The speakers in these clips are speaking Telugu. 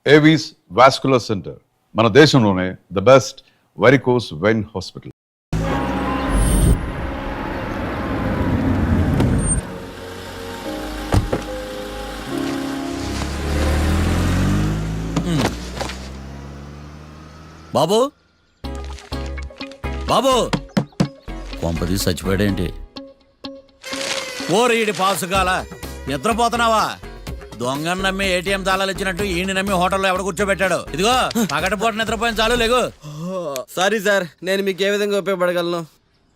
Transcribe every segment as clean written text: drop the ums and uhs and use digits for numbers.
ఏవీస్ వాస్కులర్ సెంటర్ మన దేశంలోనే the best varicose vein hospital. బాబు బాబు కొంపది చచ్చిపోయాడేంటి? ఓరీడి పాసుగాల నిద్రపోతున్నావా? దొంగను నమ్మి ఏటీఎం తాళాలు ఇచ్చినట్టు ఈయన నమ్మి హోటల్లో ఎవడ కూర్చోబెట్టాడు? ఇదిగో పగటిపూట నిద్రపోయిన చాలు లేగు. సారీ సార్, నేను మీకు ఏ విధంగా ఉపయోగపడగలను?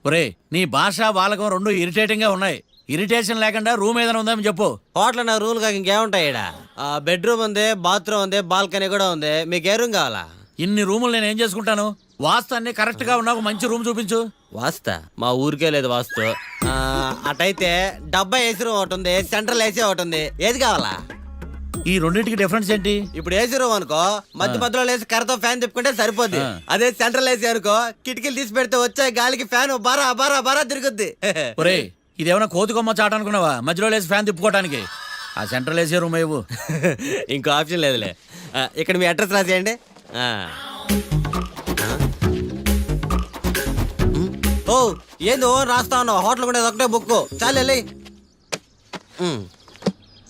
ఒరే, నీ భాష బాలకం రెండు ఇరిటేటింగ్ గా ఉన్నాయి. ఇరిటేషన్ లేకుండా రూమ్ ఏదైనా ఉందని చెప్పు. హోటల్ నా రూల్ కాక ఇంకేముంటాయి? బెడ్రూమ్ ఉంది, బాత్రూమ్ ఉంది, బాల్కనీ కూడా ఉంది. మీకు ఏ రూమ్ కావాలా? ఇన్ని రూములు నేను ఏం చేసుకుంటాను? వాస్తు అన్ని కరెక్ట్ గా ఉన్నా ఒక మంచి రూమ్ చూపించు. వాస్తా మా ఊరికే లేదు వాస్తు. అటైతే డబ్బా ఏసీ రూమ్ ఒకటి ఉంది, సెంట్రల్ ఏసీ ఒకటి ఉంది. ఏది కావాలా? ఈ రెండింటికి డిఫరెన్స్ ఏంటి? ఇప్పుడు ఏసీ రూమ్ అనుకో, మధ్యలో లేసి కర్రతో ఫ్యాన్ తిప్పుకుంటే సరిపోద్ది. అదే సెంట్రల్ ఏసీ అనుకో, కిటికీలు తీసి పెడితే వచ్చే గాలికి ఫ్యాన్ బారా బారా బారా తిరుగుద్ది. ఒరే, ఇదేమన్నా కోతి కొమ్మ చాట అనుకున్నావా మధ్యలో లేసి ఫ్యాన్ తిప్పుకోవడానికి? ఆ సెంట్రల్ ఏసీ రూమ్ ఏవు. ఇంకో ఆప్షన్ లేదులే. ఇక్కడ మీ అడ్రస్ రాసేయండి. ఓ ఏందో రాస్తా ఉన్నావు? హోటల్ కూడా ఒకటే బుక్ చాలు వెళ్ళి.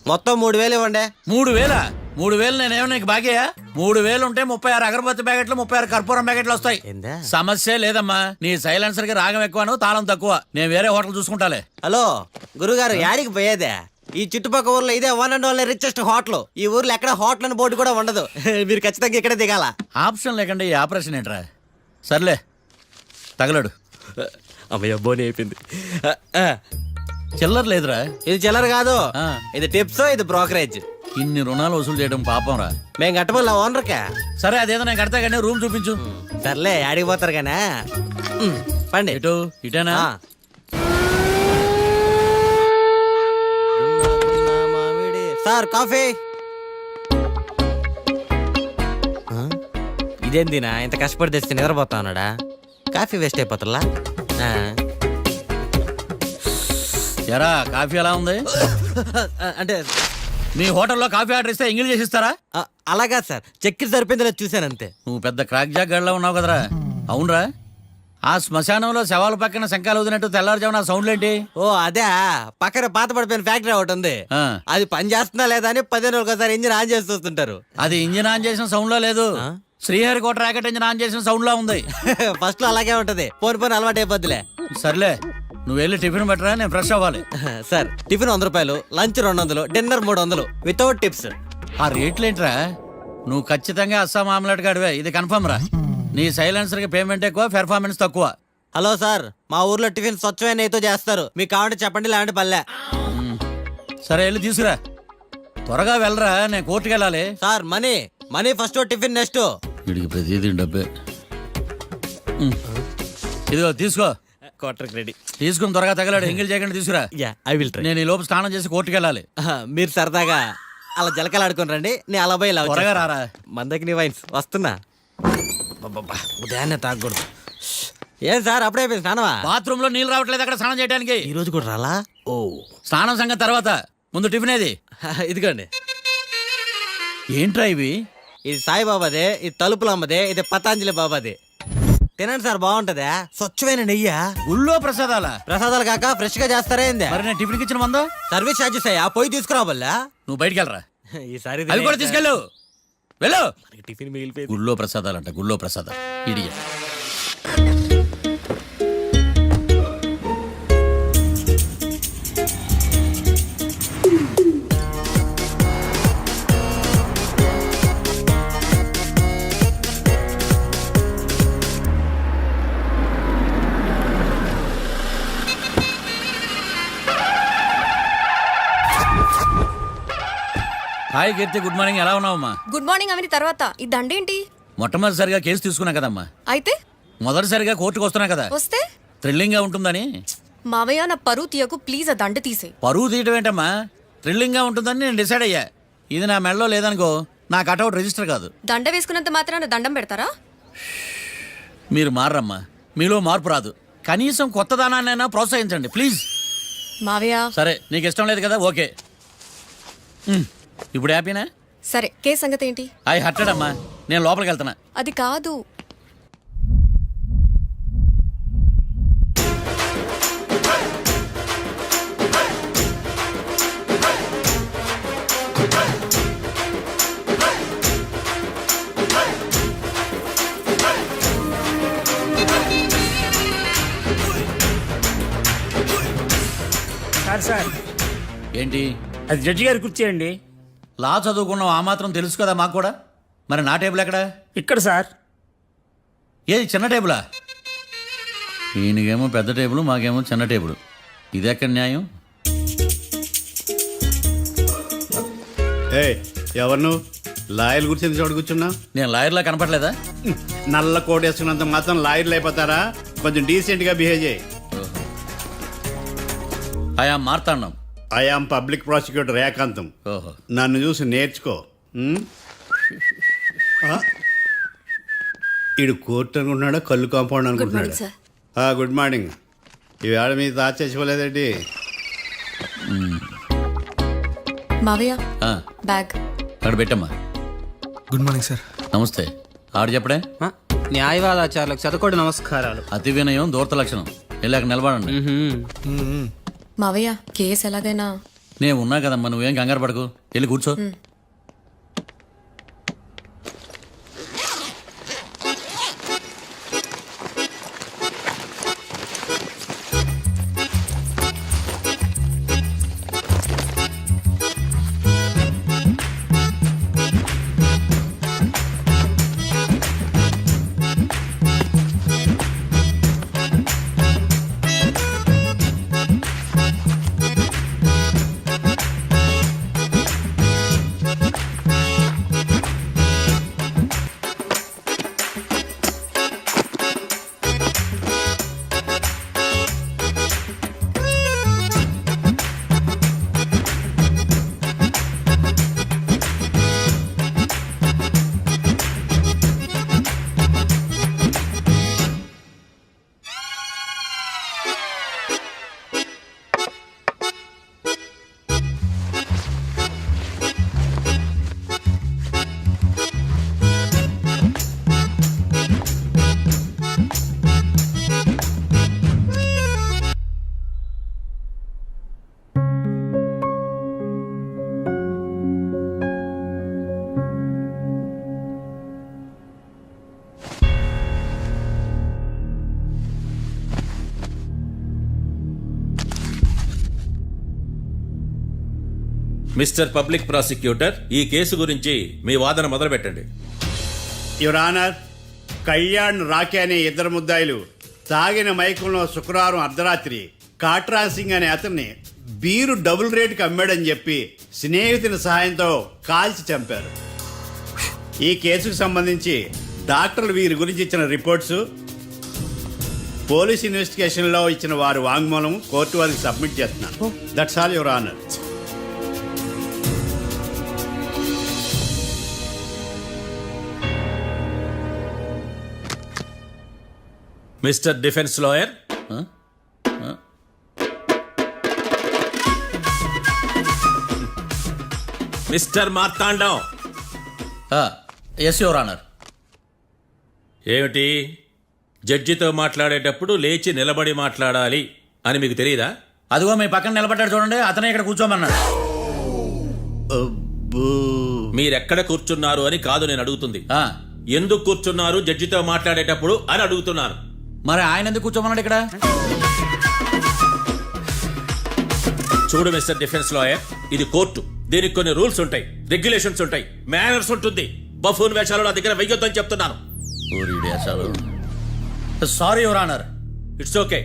మొత్తం 3,000 ఇవ్వండి. 3,000? 3,000 నేనేమో నీకు బాగేయా? 3,000 ఉంటే 36 అగరబత్తి ప్యాకెట్లు, 36 కర్పూరం ప్యాకెట్లు వస్తాయి. సమస్య లేదమ్మా. నీ సైలెన్సర్ కి రాగం ఎక్కువను, తాళం తక్కువ. నేను వేరే హోటల్ చూసుకుంటాలే. హలో గురుగారు, యాడికి పోయేదే? ఈ చుట్టుపక్కల ఊర్లో ఇదే one and only richest hotel. ఈ ఊర్లో ఎక్కడ హోటల్ అని బోర్డు కూడా ఉండదు. మీరు ఖచ్చితంగా ఇక్కడే దిగాల. ఆప్షన్ లేకుండా ఈ ఆపరేషన్ ఏంట్రా? సర్లే తగలడు. అమ్మయ్య, బోని అయిపోయింది. చిల్లర లేదురా. ఇది చిల్లర కాదు, ఇది టిప్స్, ఇది బ్రోకరేజ్. ఇన్ని రుణాలు వసూలు చేయడం పాపం రా. మేము కట్టబోలే ఓనర్కే. సరే అదేదో నేను కడతా కానీ రూమ్ చూపించు. సర్లే, యాడికి పోతారు కానీ పండి. ఇటు ఇటేనా? Sir coffee. ఇదేందినా ఇంత కష్టపడి తెస్తే నిద్రపోతా ఉన్నాడా? కాఫీ వేస్ట్ అయిపోతుందా? ఎరా, కాఫీ ఎలా ఉంది? అంటే మీ హోటల్లో కాఫీ ఆర్డర్ ఇస్తే ఎంగిల్ చేసిస్తారా? అలాగా సార్, చక్కెర సరిపోయింది చూశాను అంతే. నువ్వు పెద్ద క్రాక్ జాక్ గడిలో ఉన్నావు కదరా. అవునరా, ఆ శ్మశానంలో శవాల పక్కన శంఖాలు వదినట్టు తెల్లారుజామున సౌండ్లు ఏంటి? ఓ అదే, పక్కన పాత పడిపోయిన ఫ్యాక్టరీ ఒకటి ఉంది. అది పని చేస్తుందా లేదా అని 10 రోజులకు ఒకసారి ఇంజిన్ ఆన్ చేసి చూస్తుంటారు. అది ఇంజిన్ ఆన్ చేసిన సౌండ్ లో లేదు, శ్రీహరికోట రాకెట్ ఇంజిన్ ఆన్ చేసిన సౌండ్ లో ఉంది. ఫస్ట్ లో అలాగే ఉంటది, పోని అలవాటు అయిపోద్దిలే. సర్లే, నువ్వు వెళ్ళి టిఫిన్ పెట్టరా, నేను ఫ్రెష్ అవ్వాలి. సార్ టిఫిన్ 100 రూపాయలు, లంచ్ 200, డిన్నర్ 300 వితౌట్ టిప్స్. ఆ రేట్లు ఏంట్రా? నువ్వు ఖచ్చితంగా అస్సాం ఆమ్లెట్ గాడివే, ఇది కన్ఫర్మ్ రా. నీ సైలెన్సర్ కి పేమెంట్ ఎక్కువ, పెర్ఫార్మెన్స్ తక్కువ. హలో సార్, మా ఊర్లో టిఫిన్ స్వచ్ఛమైన నెయ్యితో చేస్తారు. మీకు కావాలంటే చెప్పండి, లేదంటే పల్లె. సరే వెళ్ళి తీసుకురా, త్వరగా వెళ్ళరా, నేను కోర్టుకి వెళ్ళాలి. Sir money first, tiffin next. వీడికి ప్రతిదీ డబ్బే. ఇదిగో తీసుకో. క్వార్టర్కి రెడీ. తీసుకుని త్వరగా తగలాడు, ఎంగిల్ చేయకుండా తీసుకురా. I will try. నేను ఈ లోపు స్నానం చేసి కోర్టుకి వెళ్ళాలి. మీరు సరదాగా అలా జలకలు ఆడుకుని రండి, నేను అలా పోయి త్వరగా రారా. మందకి నీ వైన్స్ వస్తున్నా. ఉదయాన్నే తాగకూడదు. ఏం సార్ అప్పుడే స్నానమా? బాత్రూమ్ లో నీళ్ళు రావట్లేదు అక్కడ స్నానం చేయడానికి. ఈ రోజు కూడా రాలా? ఓ, స్నానం సంగతి తర్వాత, ముందు టిఫిన్ ఏది? ఇదిగోండి. ఏంట్రా ఇవి? ఇది సాయిబాబాదే, ఇది తలుపులమ్మదే, ఇది పతాంజలి బాబాదే. తినండి సార్, బాగుంటదా? స్వచ్ఛమైన నెయ్యా. గుళ్ళో ప్రసాదాలా? ప్రసాదాలు కాక ఫ్రెష్ గా చేస్తారా ఏంది? మరి నేను టిఫిన్ ఇచ్చిన మందో సర్వీస్ ఛార్జెస్ అయ్యా, పోయి తీసుకురావల్లా. నువ్వు బయటికి వెళ్ళరా. ఈసారి అవి కూడా తీసుకెళ్ళు, వెళ్ళు. టిఫిన్ మిగిలిపోయింది. గుళ్ళో ప్రసాదాలంట, గుళ్ళో ప్రసాదాలు. ఇడియ హాయ్ కీర్తి, గుడ్ మార్నింగ్. ఎలా ఉన్నావమ్మా? గుడ్ మార్నింగ్ అవని తర్వాత ఈ దండేంటి? మొట్టమొదటిసారిగా కేసు తీసుకున్నా కదమ్మా. అయితే మొదటిసారిగా కోర్టుకు వస్తున్నా కదా, వస్తే థ్రిల్లింగ్ గా ఉంటుందని. మావయ్య, నా పరువు తీయకు ప్లీజ్. ఆ దండ తీసే. పరువు తీయటం ఏంటమ్మా? థ్రిల్లింగ్ గా ఉంటుందని నేను డిసైడ్ అయ్యా. ఇది నా మెడలో లేదనుకో, నా కటౌట్ రిజిస్టర్ కాదు. దండ వేసుకున్నంత మాత్రాన దండం పెడతారా? మీరు మారమ్మా, మీలో మార్పు రాదు. కనీసం కొత్త దానాన్నైనా ప్రోత్సహించండి ప్లీజ్. మావయ్య సరే, నీకు ఇష్టం లేదు కదా, ఓకే. ఇప్పుడు హ్యాపీనా? సరే కేసు సంగతి ఏంటి? అవి హట్టడమ్మా, నేను లోపలికి వెళ్తున్నా. అది కాదు. సార్ ఏంటి? అది జడ్జి గారి కుర్చీ అండి. లా చదువుకున్నావు, ఆ మాత్రం తెలుసు కదా మాకు కూడా. మరి నా టేబుల్ ఎక్కడ? ఇక్కడ సార్. ఏది చిన్న టేబులా? ఈయనకేమో పెద్ద టేబుల్, మాకేమో చిన్న టేబుల్. ఇది ఎక్కడ న్యాయం? ఎవరు నువ్వు? లాయర్లు కూర్చొని చోటు కూర్చున్నా? నేను లాయర్లా కనపడలేదా? నల్ల కోట్ వేసుకున్నంత మాత్రం లాయర్లు అయిపోతారా? కొంచెం డీసెంట్ గా బిహేవ్ చేయి. ఆయా మార్తాండం. ఐఆమ్ పబ్లిక్ ప్రాసిక్యూటర్ ఏకాంతం. ఓహో. నన్ను చూసి నేర్చుకో. ఈడు కోర్టు అనుకుంటున్నాడా కళ్ళు కాంపౌండ్ అనుకుంటున్నాడా? Good morning. ఈవేళ మీ తాత చచ్చిపోలేదండి. మావయ్య ఆ, బ్యాగ్. అక్కడ పెట్టమ్మా. Good morning sir. నమస్తే. ఆడు చెప్పడే. న్యాయవాదాచారులకు చదువుకోండి నమస్కారాలు. అతి వినయం దూరత లక్షణం. వెళ్ళాక నిలబడండి. మావయ్య కేసు ఎలాగైనా. నేను ఉన్నా కదమ్మా, నువ్వేం కంగారు పడకు. వెళ్ళి కూర్చో. మిస్టర్ పబ్లిక్ ప్రాసిక్యూటర్, ఈ కేసు గురించి మీ వాదన మొదలు పెట్టండి. యువర్ ఆనర్, కళ్యాణ్ రాకే అనే ఇద్దరు ముద్దాయిలు తాగిన మైకంలో శుక్రవారం అర్ధరాత్రి కాట్రా సింగ్ అనే అతన్ని బీరు డబుల్ రేటుకి అమ్మాడని చెప్పి స్నేహితుని సహాయంతో కాల్చి చంపారు. ఈ కేసుకు సంబంధించి డాక్టర్లు వీరి గురించి ఇచ్చిన రిపోర్ట్స్, పోలీస్ ఇన్వెస్టిగేషన్లో ఇచ్చిన వారి వాంగ్మూలం కోర్టు వారికి సబ్మిట్ చేస్తున్నాను. That's all your honour. Mister defence lawyer, mister Marthandam. Yes your honour. ఏమిటి, జడ్జితో మాట్లాడేటప్పుడు లేచి నిలబడి మాట్లాడాలి అని మీకు తెలియదా? అదిగో మీ పక్కన నిలబడ్డాడు చూడండి, అతనే ఇక్కడ కూర్చోమన్నాడు. మీరెక్కడ కూర్చున్నారు అని కాదు నేను అడుగుతుంది. ఆ, ఎందుకు కూర్చున్నారు జడ్జితో మాట్లాడేటప్పుడు అని అడుగుతున్నాను. మరి ఆయన ఎందుకు కూర్చోమన్నాడు ఇక్కడ? చూడు మిస్టర్ డిఫెన్స్ లాయర్, ఇది కోర్టు. దీనికి కొన్ని రూల్స్ ఉంటాయి, రెగ్యులేషన్స్ ఉంటాయి, మేనర్స్ ఉంటుంది. బఫూన్ వేషాలు నా దగ్గర వెయ్యొద్దని చెప్తున్నాను. Sorry your honour. It's okay.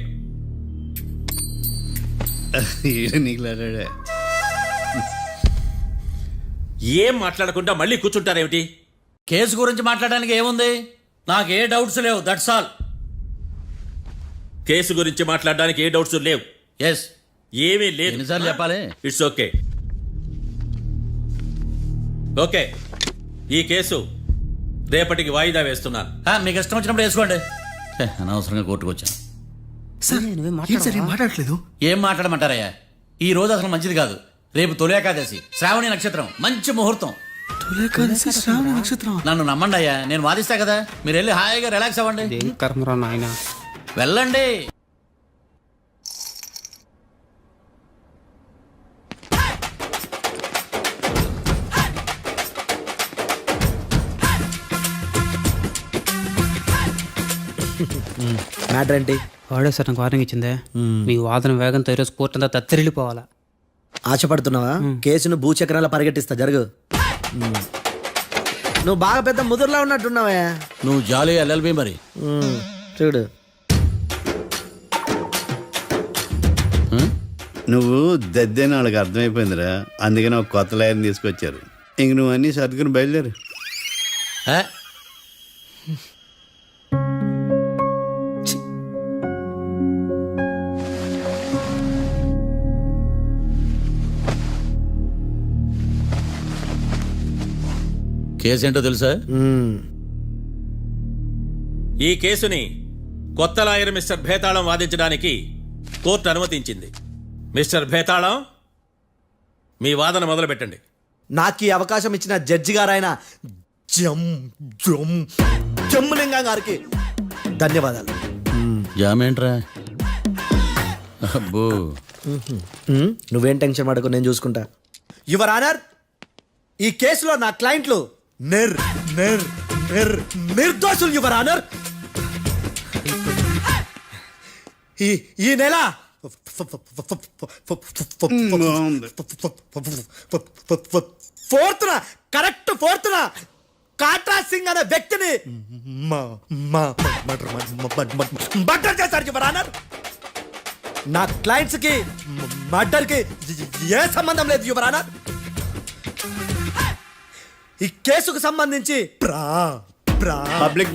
ఏం మాట్లాడకుండా మళ్ళీ కూర్చుంటారేమిటి? కేసు గురించి మాట్లాడడానికి ఏముంది? నాకు ఏ డౌట్స్ లేవు, దట్స్ ఆల్. కేసు గురించి మాట్లాడడానికి ఏ డౌట్స్ లేవు? ఎస్. ఏమీ లేదు. ఎన్నిసార్లు చెప్పాలి? It's okay. ఓకే, ఈ కేసు రేపటికి వాయిదా వేస్తున్నాను. మీకు ఇష్టం వచ్చినప్పుడు వేసుకోండి. అనవసరంగా కోర్టుకు వచ్చాను. సార్ ఏం మాట్లాడట్లేదు? ఏం మాట్లాడమంటారయ్యా? ఈ రోజు అసలు మంచిది కాదు. రేపు తొలి ఏకాదశి, శ్రావణి నక్షత్రం, మంచి ముహూర్తం. తులేకాదశి శ్రావణ నక్షత్రం. నన్ను నమ్మండి అయ్యా, నేను వాదిస్తా కదా, మీరు వెళ్ళి హాయిగా రిలాక్స్ అవ్వండి. ఏం కర్మరా నాయన. వెళ్ళండి. మ్యాటర్ ఏంటి? వాడే సార్ నాకు వార్నింగ్ ఇచ్చిందే, మీ వాదన వేగంతో ఈరోజు కోర్టు అంతా తత్తరిల్లిపోవాలా. ఆశపడుతున్నావా? కేసును భూచక్రాల పరిగెట్టిస్తా, జరుగు. నువ్వు బాగా పెద్ద ముదురులా ఉన్నట్టున్నావే. నువ్వు జాలి ఎల్ఎల్బి మరి. చూడు, నువ్వు దద్దని వాళ్ళకి అర్థమైపోయిందిరా, అందుకని ఒక కొత్త లాయర్ని తీసుకొచ్చారు. ఇంక నువ్వు అన్నీ సర్దుకుని బయలుదేరు. ఏ? కేసు ఏంటో తెలుసా? ఈ కేసుని కొత్త లాయర్ మిస్టర్ భేతాళం వాదించడానికి కోర్టు అనుమతించింది. మిస్టర్ భేతాళం, మీ వాదన మొదలు పెట్టండి. నాకు ఈ అవకాశం ఇచ్చిన జడ్జి గారైన జమ్ములింగం గారికి ధన్యవాదాలు. జామేంట్రా? అబ్బో, నువ్వేం టెన్షన్ పడకు, నేను చూసుకుంటా. యువర్ ఆనర్, ఈ కేసులో నా క్లయింట్లు నిర్దోషులు యువర్ ఆనర్. ఈ నెల ఫోర్త్న కాట్రా సింగ్ అనే వ్యక్తిని మర్డర్ చేశారు యువర్ ఆనర్. నా క్లయింట్స్ కి మర్డర్ కి ఏ సంబంధం లేదు యువర్ ఆనర్. ఈ కేసుకు సంబంధించి పబ్లిక్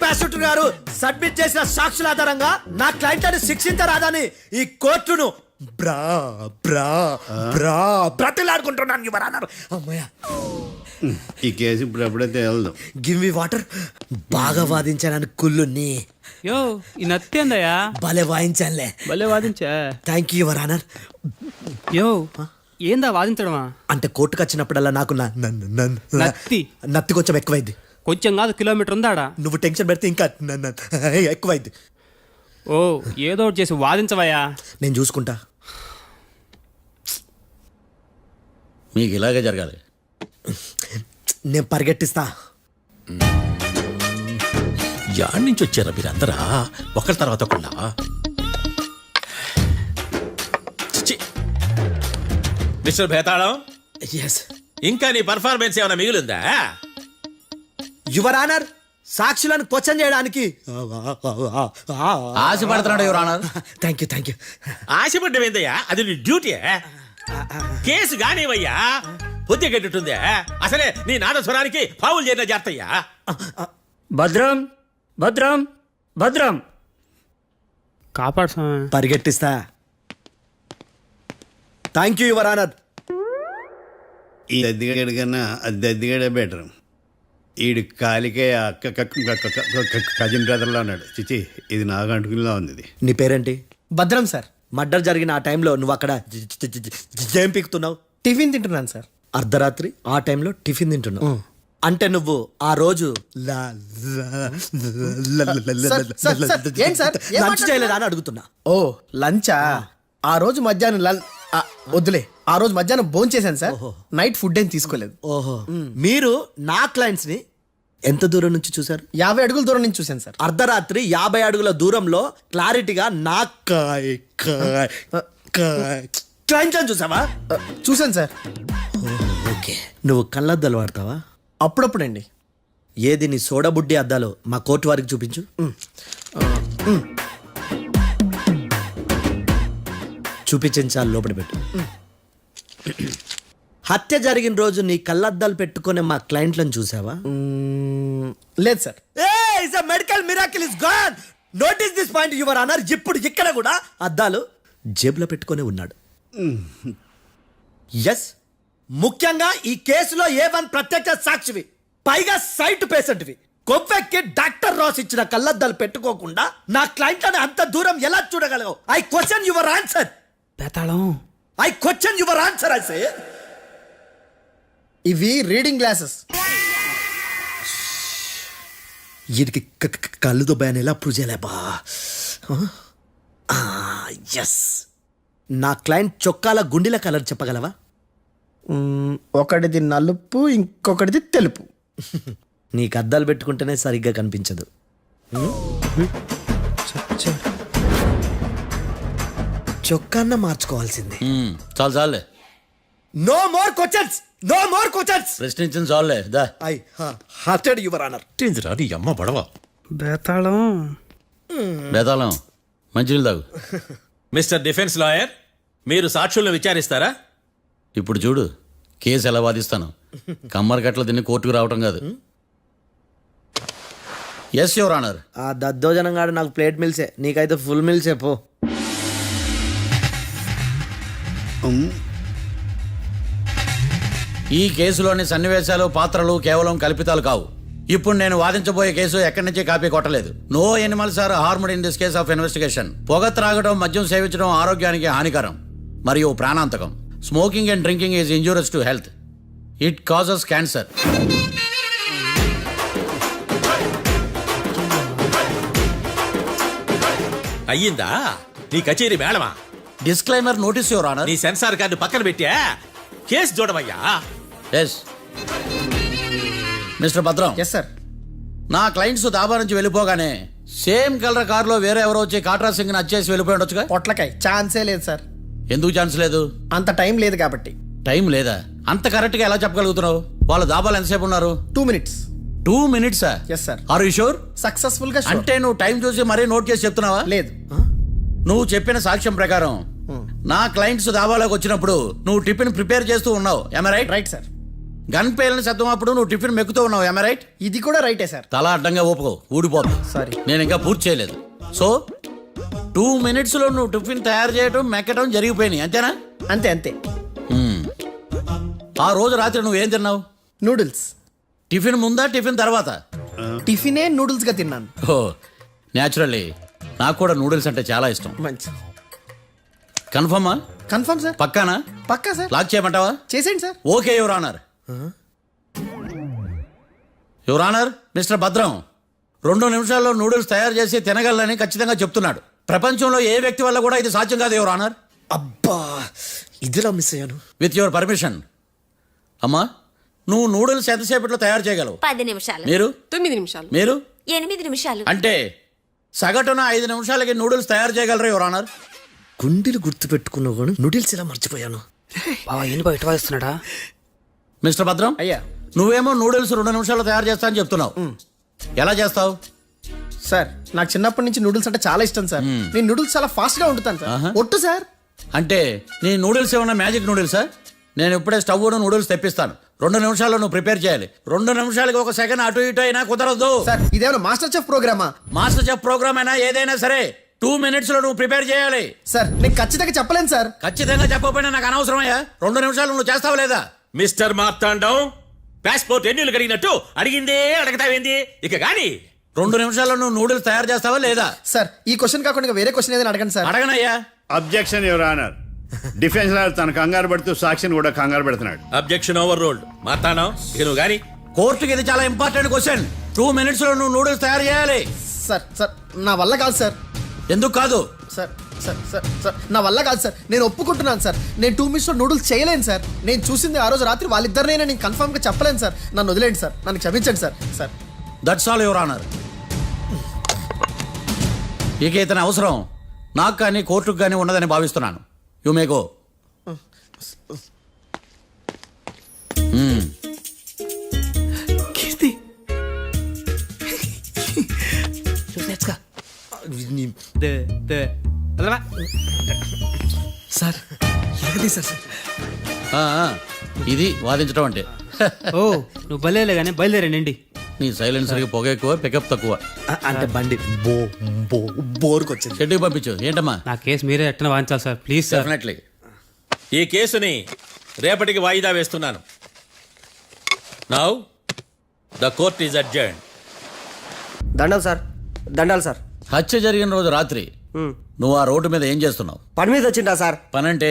ప్రాసిక్యూటర్ గారు సబ్మిట్ చేసిన సాక్షుల ఆధారంగా నా క్లయింట్ అని శిక్షించరాదని ఈ కోర్టును బ్రతిలాడుకుంటున్నాను యువర్ ఆనర్. అమ్మయ్య, ఈ కేసు ఇప్పుడు ఎప్పుడైతే వెళ్దాం. Give me water. బాగా వాదించానని కుళ్ళుని యో ఈ నత్తేందయ్యా, భలే వాయించానులే. భలే వాదించా. Thank you your honour. యో ఏందా వాదించడమా? అంటే కోర్టుకు వచ్చినప్పుడల్లా నాకు నత్తి కొంచెం ఎక్కువైంది. కొంచెం కాదు, కిలోమీటర్ ఉందాడా. నువ్వు టెన్షన్ పెడితే ఇంకా ఎక్కువైంది. ఓ ఏదో ఒకటి చేసి వాదించవయ్యా. నేను చూసుకుంటా. మీకు ఇలాగే జరగాలి. నేను పరిగెట్టిస్తా. యాడ్ నుంచి వచ్చారా మీరందరా ఒకరి తర్వాత ఒకళ్ళ? చిచి. మిస్టర్ భేతాళం, ఎస్ ఇంకా నీ పర్ఫార్మెన్స్ ఏమైనా మిగిలిందా? యువర్ ఆనర్, సాక్షులను క్వశ్చన్ చేయడానికి ఆశపడుతున్నాడు యువర్ ఆనర్. Thank you. ఆశపడ్డమేందయ్యా, అది నీ డ్యూటీ. కేసు గానివయ్యా, పొద్దు గట్టుందే. అసలే నీ నాదస్వరానికి పావులు చేరిన జాతయ్యా. భద్రం భద్రం భద్రం. కాపాడు స్వామి. పరిగెట్టిస్తా. Thank you your honour. ఈ దద్దిగాడి కన్నా అది దద్దిగాడే బెటర్. ఈడు కాలికే కజిన్ బ్రదర్లా ఉన్నాడు. చిచి, ఇది నాకు అంటుకునిలా ఉంది. ఇది నీ పేరేంటి? భద్రం సార్. మర్డర్ జరిగిన ఆ టైంలో నువ్వు అక్కడ ఏం పీకుతున్నావు? టిఫిన్ తింటున్నాను సార్. అర్ధరాత్రి ఆ టైంలో టిఫిన్ తింటున్నావు అంటే నువ్వు ఆ రోజు ఏం సార్? లంచ్ చేయలేదా అని అడుగుతున్నా. ఓ లంచా? ఆ రోజు మధ్యాహ్నం వద్దులే, ఆ రోజు మధ్యాహ్నం భోజనం చేశాను సార్. నైట్ ఫుడ్ ఏం తీసుకోలేదు. ఓహో, మీరు నా క్లయింట్స్ ని ఎంత దూరం నుంచి చూసారు? 50 అడుగుల దూరం నుంచి చూశాను సార్. అర్ధరాత్రి 50 అడుగుల దూరంలో క్లారిటీగా నా క్లయింట్ అని చూసావా? చూశాను సార్. ఓకే, నువ్వు కళ్ళద్దాలు వాడతావా? అప్పుడప్పుడండి. ఏది నీ సోడబుడ్డి అద్దాలు మా కోర్టు వారికి చూపించు. చూపించాలి, లోపల పెట్టు. హత్య జరిగిన రోజు నీ కళ్ళద్దాలు పెట్టుకునే మా క్లయింట్లను చూసావా? లేదు sir. Medical miracle is gone. Notice this point your honour. ఇప్పుడు ఇక్కడ కూడా అద్దాలు జేబులో పెట్టుకునే ఉన్నాడు. ఎస్, ముఖ్యంగా ఈ కేసులో A1 ప్రత్యక్ష సాక్షివి, పైగా సైట్ పేషెంట్వి. కొవ్వెక్కి డాక్టర్ రాస్ ఇచ్చిన కళ్ళద్దాలు పెట్టుకోకుండా నా క్లయింట్ అని అంత దూరం ఎలా చూడగలవు? I question your answer. Bhetalam, I question your answer. I say ఇవి రీడింగ్ గ్లాసెస్. వీటికి కళ్ళు దుబ్బాయని ఎలా ప్రూవ్ చేయలేబా? ఎస్, నా క్లయింట్ చొక్కాల గుండెల కలర్ చెప్పగలవా? ఒకటిది నలుపు, ఇంకొకటిది తెలుపు. నీకు అద్దాలు పెట్టుకుంటేనే సరిగ్గా కనిపించదు. చొక్కాన్న మార్చుకోవాల్సిందే. చాలు చాలులే, no more questions, no more questions. ప్రశ్నించింది చాలులే. That I hurted your honour. నీ అమ్మ పడవ. బేతాళం. బేతాళం మంచినీళ్ళు తాగు. మిస్టర్ డిఫెన్స్ లాయర్, మీరు సాక్షులను విచారిస్తారా? ఇప్పుడు చూడు కేసు ఎలా వాదిస్తాను. కమ్మరి కట్ల తిని కోర్టుకు రావటం కాదు. Yes your honour. ఆ దద్దోజనం గాడు నాకు ప్లేట్ మిల్సే, నీకైతే ఫుల్ మిల్సే పో. ఈ కేసులోని సన్నివేశాలు, పాత్రలు కేవలం కల్పితాలు కావు. ఇప్పుడు నేను వాదించబోయే కేసు ఎక్కడి నుంచి కాపీ కొట్టలేదు. No animals are harmed in this case of investigation. పొగ త్రాగడం, మద్యం సేవించడం ఆరోగ్యానికి హానికరం మరియు ప్రాణాంతకం. Smoking and drinking is injurious to health. It causes cancer. అయ్యిందా నీ కచేరీ మేడమా? Disclaimer notice your honour. నీ సెన్సార్ కార్డు పక్కన పెట్టా కేసు చూడమయ్యా. Yes mister Bhadram. Yes sir. నా క్లయింట్స్ దాబా నుంచి వెళ్ళిపోగానే సేమ్ కలర్ కారులో వేరే ఎవరో వచ్చి కాట్రా సింగ్ వచ్చేసి వెళ్ళిపోయి ఉండొచ్చుగా. పొట్లకాయ ఛాన్సే లేదు సార్. ఎందుకు ఛాన్స్ లేదు? అంత టైం లేదు కాబట్టి. టైం లేదా? అంత కరెక్ట్ గా ఎలా చెప్పగలుగుతున్నావు? వాళ్ళ దాబాలు ఎంతసేపు ఉన్నారు? 2 minutes. 2 minutes? Yes sir. Are you sure? Successful గా sure. అంటే నువ్వు టైం చూసి మరీ నోట్ చేసి చెప్తున్నావా? లేదు. నువ్వు చెప్పిన సాక్ష్యం ప్రకారం నా క్లయింట్స్ దాబాలోకి వచ్చినప్పుడు నువ్వు టిఫిన్ ప్రిపేర్ చేస్తూ ఉన్నావు. ఎమ రైట్? Right sir. గన్ పేలిన శబ్దం అప్పుడు నువ్వు టిఫిన్ మెక్కుతూ ఉన్నావు. ఎమ రైట్? ఇది కూడా రైటే సార్. తల అడ్డంగా ఊపుకో, ఊడిపోదు. Sorry. నేను ఇంకా పూర్తి చేయలేదు. సో 2 minutes లో నువ్వు టిఫిన్ తయారు చేయడం, మెక్కడం జరిగిపోయినాయి, అంతేనా? అంతే అంతే. ఆ రోజు రాత్రి నువ్వేం తిన్నావు? నూడిల్స్. టిఫిన్ ముందా, టిఫిన్ తర్వాత? టిఫినే నూడిల్స్ గా తిన్నాను. ఓ న్యాచురల్లీ నాకు కూడా నూడిల్స్ అంటే చాలా ఇష్టం. మంచి. కన్ఫర్మా? Confirm sir. పక్కానా? పక్కా సార్. లాక్ చేయమంటావా? చేసేయండి sir. Okay your honour. Your honour, mister Bhadram 2 నిమిషాల్లో నూడిల్స్ తయారు చేసి తినగలని ఖచ్చితంగా చెప్తున్నాడు. ప్రపంచంలో ఏ వ్యక్తి వల్ల కూడా ఇది సాధ్యం కాదు యువర్ ఆనర్. అబ్బా, ఇదిలా మిస్ అయ్యాను. With your permission. అమ్మా, నువ్వు నూడిల్స్ ఎంతసేపట్లో తయారు చేయగలవు? 10 నిమిషాలు. మీరు? 9 నిమిషాలు. మీరు? 8 నిమిషాలు. అంటే సగటున 5 నిమిషాలకి నూడిల్స్ తయారు చేయగలరా యువర్ ఆనర్? గుండెలు గుర్తు పెట్టుకున్నావు కానీ నూడిల్స్ ఇలా మర్చిపోయాను. బావా ఏంటి బయట వాయిస్తున్నాడా? మిస్టర్ భద్రం, అయ్యా. నువ్వేమో నూడిల్స్ 2 నిమిషాల్లో తయారు చేస్తా అని చెప్తున్నావు. ఎలా చేస్తావు? సార్ నాకు చిన్నప్పటి నుంచి నూడిల్స్ అంటే చాలా ఇష్టం సార్. నేను నూడిల్స్ చాలా ఫాస్ట్ గా వండుతాను సార్. ఒట్టు సార్. అంటే నీ నూడిల్స్ ఏమన్నా మ్యాజిక్ నూడిల్సా? నేను ఇప్పుడే స్టవ్ నూడిల్స్ తెప్పిస్తాను. 2 నిమిషాల్లో నువ్వు ప్రిపేర్ చేయాలి. 2 నిమిషాలకి 1 సెకండ్ అటు ఇటు అయినా కుదరదు. సార్ ఇదేమైనా మాస్టర్ చెఫ్ ప్రోగ్రామా? మాస్టర్ చెఫ్ ప్రోగ్రామ్ అయినా ఏదైనా సరే 2 minutes లో నువ్వు ప్రిపేర్ చేయాలి. సార్ నేను ఖచ్చితంగా చెప్పలేను సార్. ఖచ్చితంగా చెప్పకపోయినా నాకు అనవసరమయ్యా. 2 నిమిషాలు నువ్వు చేస్తావా లేదా? మిస్టర్ మార్తాండం, పాస్పోర్ట్ ఎన్నిళ్ళు కడిగినట్టు అడిగిందే అడగతావేంది? ఇక గాని 2 నిమిషాల్లో నువ్వు నూడిల్స్ తయారు చేస్తావా లేదా? సార్ ఈ క్వశ్చన్ కాకుండా ఇంకా వేరే క్వశ్చన్ ఏదైనా అడగండి సార్. అడగనయ్యా. Objection your honour. Defence lawyer తన కంగారు పడుతూ సాక్షిని కూడా కంగారు పెడుతున్నాడు. Objection over rolled. మార్తాండం, ఇక నువ్వు గాని. కోర్టుకి ఇది చాలా ఇంపార్టెంట్ క్వశ్చన్. 2 minutes లో నువ్వు నూడిల్స్ తయారు చేయాలి. సార్ సార్ నా వల్ల కాదు సార్. ఎందుకు కాదు? సార్ సార్ సార్ సార్ నా వల్ల కాదు సార్. నేను ఒప్పుకుంటున్నాను సార్. నేను 2 minutes లో నూడిల్స్ చేయలేను సార్. నేను చూసింది ఆ రోజు రాత్రి వాళ్ళిద్దరినైనా నేను కన్ఫర్మ్ గా చెప్పలేను సార్. నన్ను వదిలేండి సార్. నన్ను క్షమించండి sir. Sir that's all your honour. ఇక ఇతని అవసరం నాకు కానీ కోర్టుకు కానీ ఉండదని భావిస్తున్నాను. You may go. Keerthi sir ఎలాగది సార్? ఇది వాదించడం అంటే. ఓ నువ్వు బయలుదేరలే కానీ బయలుదేరండి. నీ సైలెన్సర్కి పొగ ఎక్కువ, పికప్ తక్కువ. అంటే బండి బోర్కి వచ్చింది. షెడ్యూల్ పంపించు. ఏంటమ్మా? నా కేసు మీరే ఎట్టన వాయించాలి సార్, ప్లీజ్ సార్. డెఫినెట్లీ. ఈ కేసుని రేపటికి వాయిదా వేస్తున్నాను. Now the court is adjourn. దండాలి సార్, దండాలి సార్. హత్య జరిగిన రోజు రాత్రి నువ్వు ఆ రోడ్డు మీద ఏం చేస్తున్నావు? పని మీద వచ్చిందా సార్? పని అంటే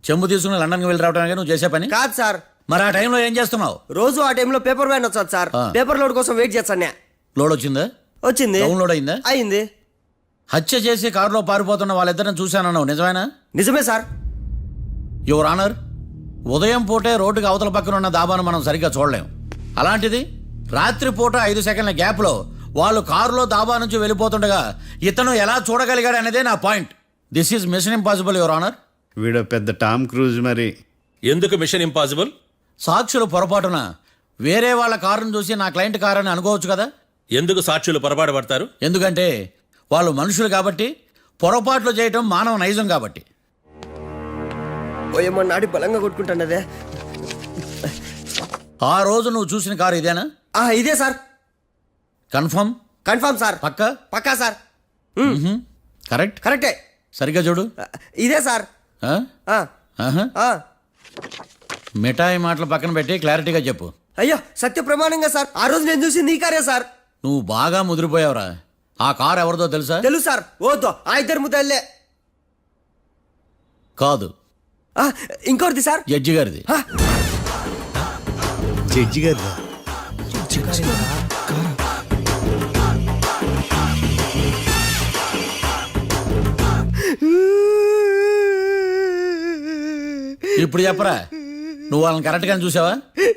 చెంబు తీసుకుని లండన్కి వెళ్ళి రావడానికి నువ్వు చేసే పని కాదు సార్. మరి ఆ టైంలో ఏం చేస్తున్నావు? రోజు ఆ టైంలో పేపర్ వ్యాన్ వచ్చాది సార్. ఆ. పేపర్ లోడ్ కోసం వెయిట్ చేస్తాను. లోడ్ వచ్చిందా? వచ్చింది. డౌన్లోడ్ అయిందా? అయింది. హత్య చేసి కారులో పారిపోతున్న వాళ్ళిద్దరిని చూశానన్నావు, నిజమేనా? నిజమే సార్. యువర్ ఆనర్, ఉదయం పూటే రోడ్డుకి అవతల పక్కన ఉన్న దాబాను మనం సరిగ్గా చూడలేం. అలాంటిది రాత్రి పూట 5 సెకండ్ల గ్యాప్లో వాళ్ళు కారులో దాబా నుంచి వెళ్ళిపోతుండగా ఇతను ఎలా చూడగలిగాడు అనేదే నా point. This is mission impossible, your honour. వీడో పెద్ద టామ్ క్రూజ్ మరి. ఎందుకు మిషన్ ఇంపాసిబుల్? సాక్షులు పొరపాటున వేరే వాళ్ళ కారును చూసి నా క్లయింట్ కారు అని అనుకోవచ్చు కదా. ఎందుకు సాక్షులు పొరపాటు పడతారు? ఎందుకంటే వాళ్ళు మనుషులు కాబట్టి, పొరపాట్లు చేయటం మానవ నైజం కాబట్టి. ఓయమ్మ నాడి బలంగా కొట్టుకుంటానదే. ఆ రోజు నువ్వు చూసిన కారు ఇదేనా? ఇదే సార్. కన్ఫర్మ్? Confirm sir. పక్కా? పక్కా సార్. కరెక్ట్? కరెక్టే. సరిగ్గా చూడు. ఇదే సార్. ఆ? ఆ. ఆహా. ఆ. మిఠాయి మాటలు పక్కన పెట్టి క్లారిటీగా చెప్పు. అయ్యో సత్య ప్రమాణంగా సార్, ఆ రోజు నేను చూసి నీ కారే సార్. నువ్వు బాగా ముదిరిపోయావురా. ఆ కారు ఎవరిదో తెలుసా? తెలుసు సార్. ఓతో ఆ ఇద్దరు ముద్దల్లే. కాదు, ఇంకోటిది సార్. జడ్జి గారిది. జడ్జి గారు ఇప్పుడు చెప్పరా, నువ్వు వాళ్ళని కరెక్ట్ గానే చూసావా?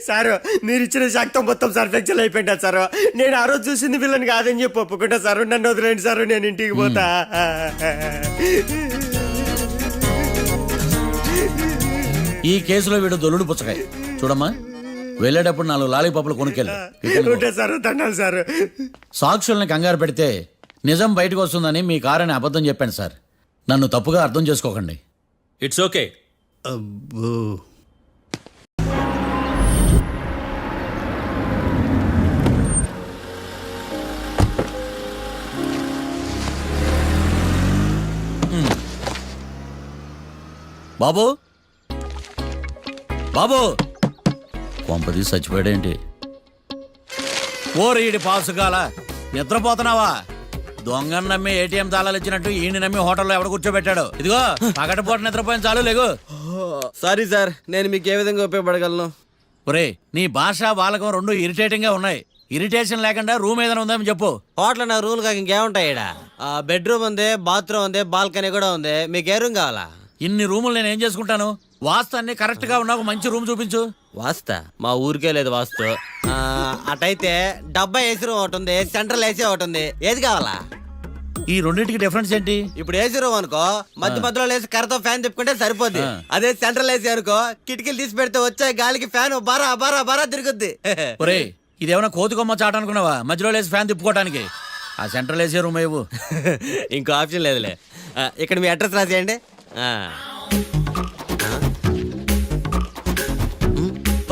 సార్ మీరు ఇచ్చిన శాక్తం మొత్తం సార్ ఫ్లెక్చర్ అయిపోయింటా సార్. నేను ఆ రోజు చూసింది వీళ్ళని కాదని చెప్పి ఒప్పుకుంటా సార్. నన్ను వదిలేండి సార్, నేను ఇంటికి పోతా. ఈ కేసులో వీడు దొల్లుడు పుచ్చకాయ. చూడమ్మా, వెళ్ళేటప్పుడు 4 లాలీపాపులు కొనుక్కెళ్ళు. ఉంటా సార్. దండాలి సార్. సాక్షుల్ని కంగారు పెడితే నిజం బయటకు వస్తుందని మీ కారని అబద్ధం చెప్పాను సార్. నన్ను తప్పుగా అర్థం చేసుకోకండి. It's okay. అబ్బో. బాబు, బాబు, కొంపది చచ్చిపోయాడేంటి? ఓరీడి పాసుగాల, నిద్రపోతున్నావా? దొంగను నమ్మి ఏటీఎం తాళాలు ఇచ్చినట్టు ఈయన నమ్మి హోటల్లో ఎవడ కూర్చోబెట్టాడు? ఇదిగో పగటిపూట నిద్రపోయిన చాలు, లేగు. సారీ సార్, నేను మీకు ఏ విధంగా ఉపయోగపడగలను? ఒరే, నీ భాష బాలకం రెండు ఇరిటేటింగ్ గా ఉన్నాయి. ఇరిటేషన్ లేకుండా రూమ్ ఏదైనా ఉందని చెప్పు. హోటల్ నా రూల్ కాక ఇంకేముంటాయి? బెడ్రూమ్ ఉంది, బాత్రూమ్ ఉంది, బాల్కనీ కూడా ఉంది. మీకు ఏ రూమ్ కావాలా? ఇన్ని రూములు నేను ఏం చేసుకుంటాను? వాస్తు అన్ని కరెక్ట్ గా ఉన్నా ఒక మంచి రూమ్ చూపించు. వాస్తా మా ఊరికే లేదు వాస్తు. అటైతే డబ్బా ఏసీ రూమ్ ఒకటి ఉంది, సెంట్రల్ ఏసీ ఒకటి ఉంది. ఏది కావాలా? ఈ రెండింటికి డిఫరెన్స్ ఏంటి? ఇప్పుడు ఏసీ రూమ్ అనుకో, మధ్య మధ్యలో లేసి కర్రతో ఫ్యాన్ తిప్పుకుంటే సరిపోద్ది. అదే సెంట్రల్ ఏసీ అనుకో, కిటికీలు తీసి పెడితే వచ్చే గాలికి ఫ్యాన్ బారా బారా బారా తిరుగుద్ది. ఒరే, ఇదేమన్నా కోతి కొమ్మ చాట అనుకున్నావా మధ్యలో లేసి ఫ్యాన్ తిప్పుకోవడానికి? ఆ సెంట్రల్ ఏసీ రూమ్ ఇవ్వు. ఇంకో ఆప్షన్ లేదులే. ఇక్కడ మీ అడ్రస్ రాసేయండి.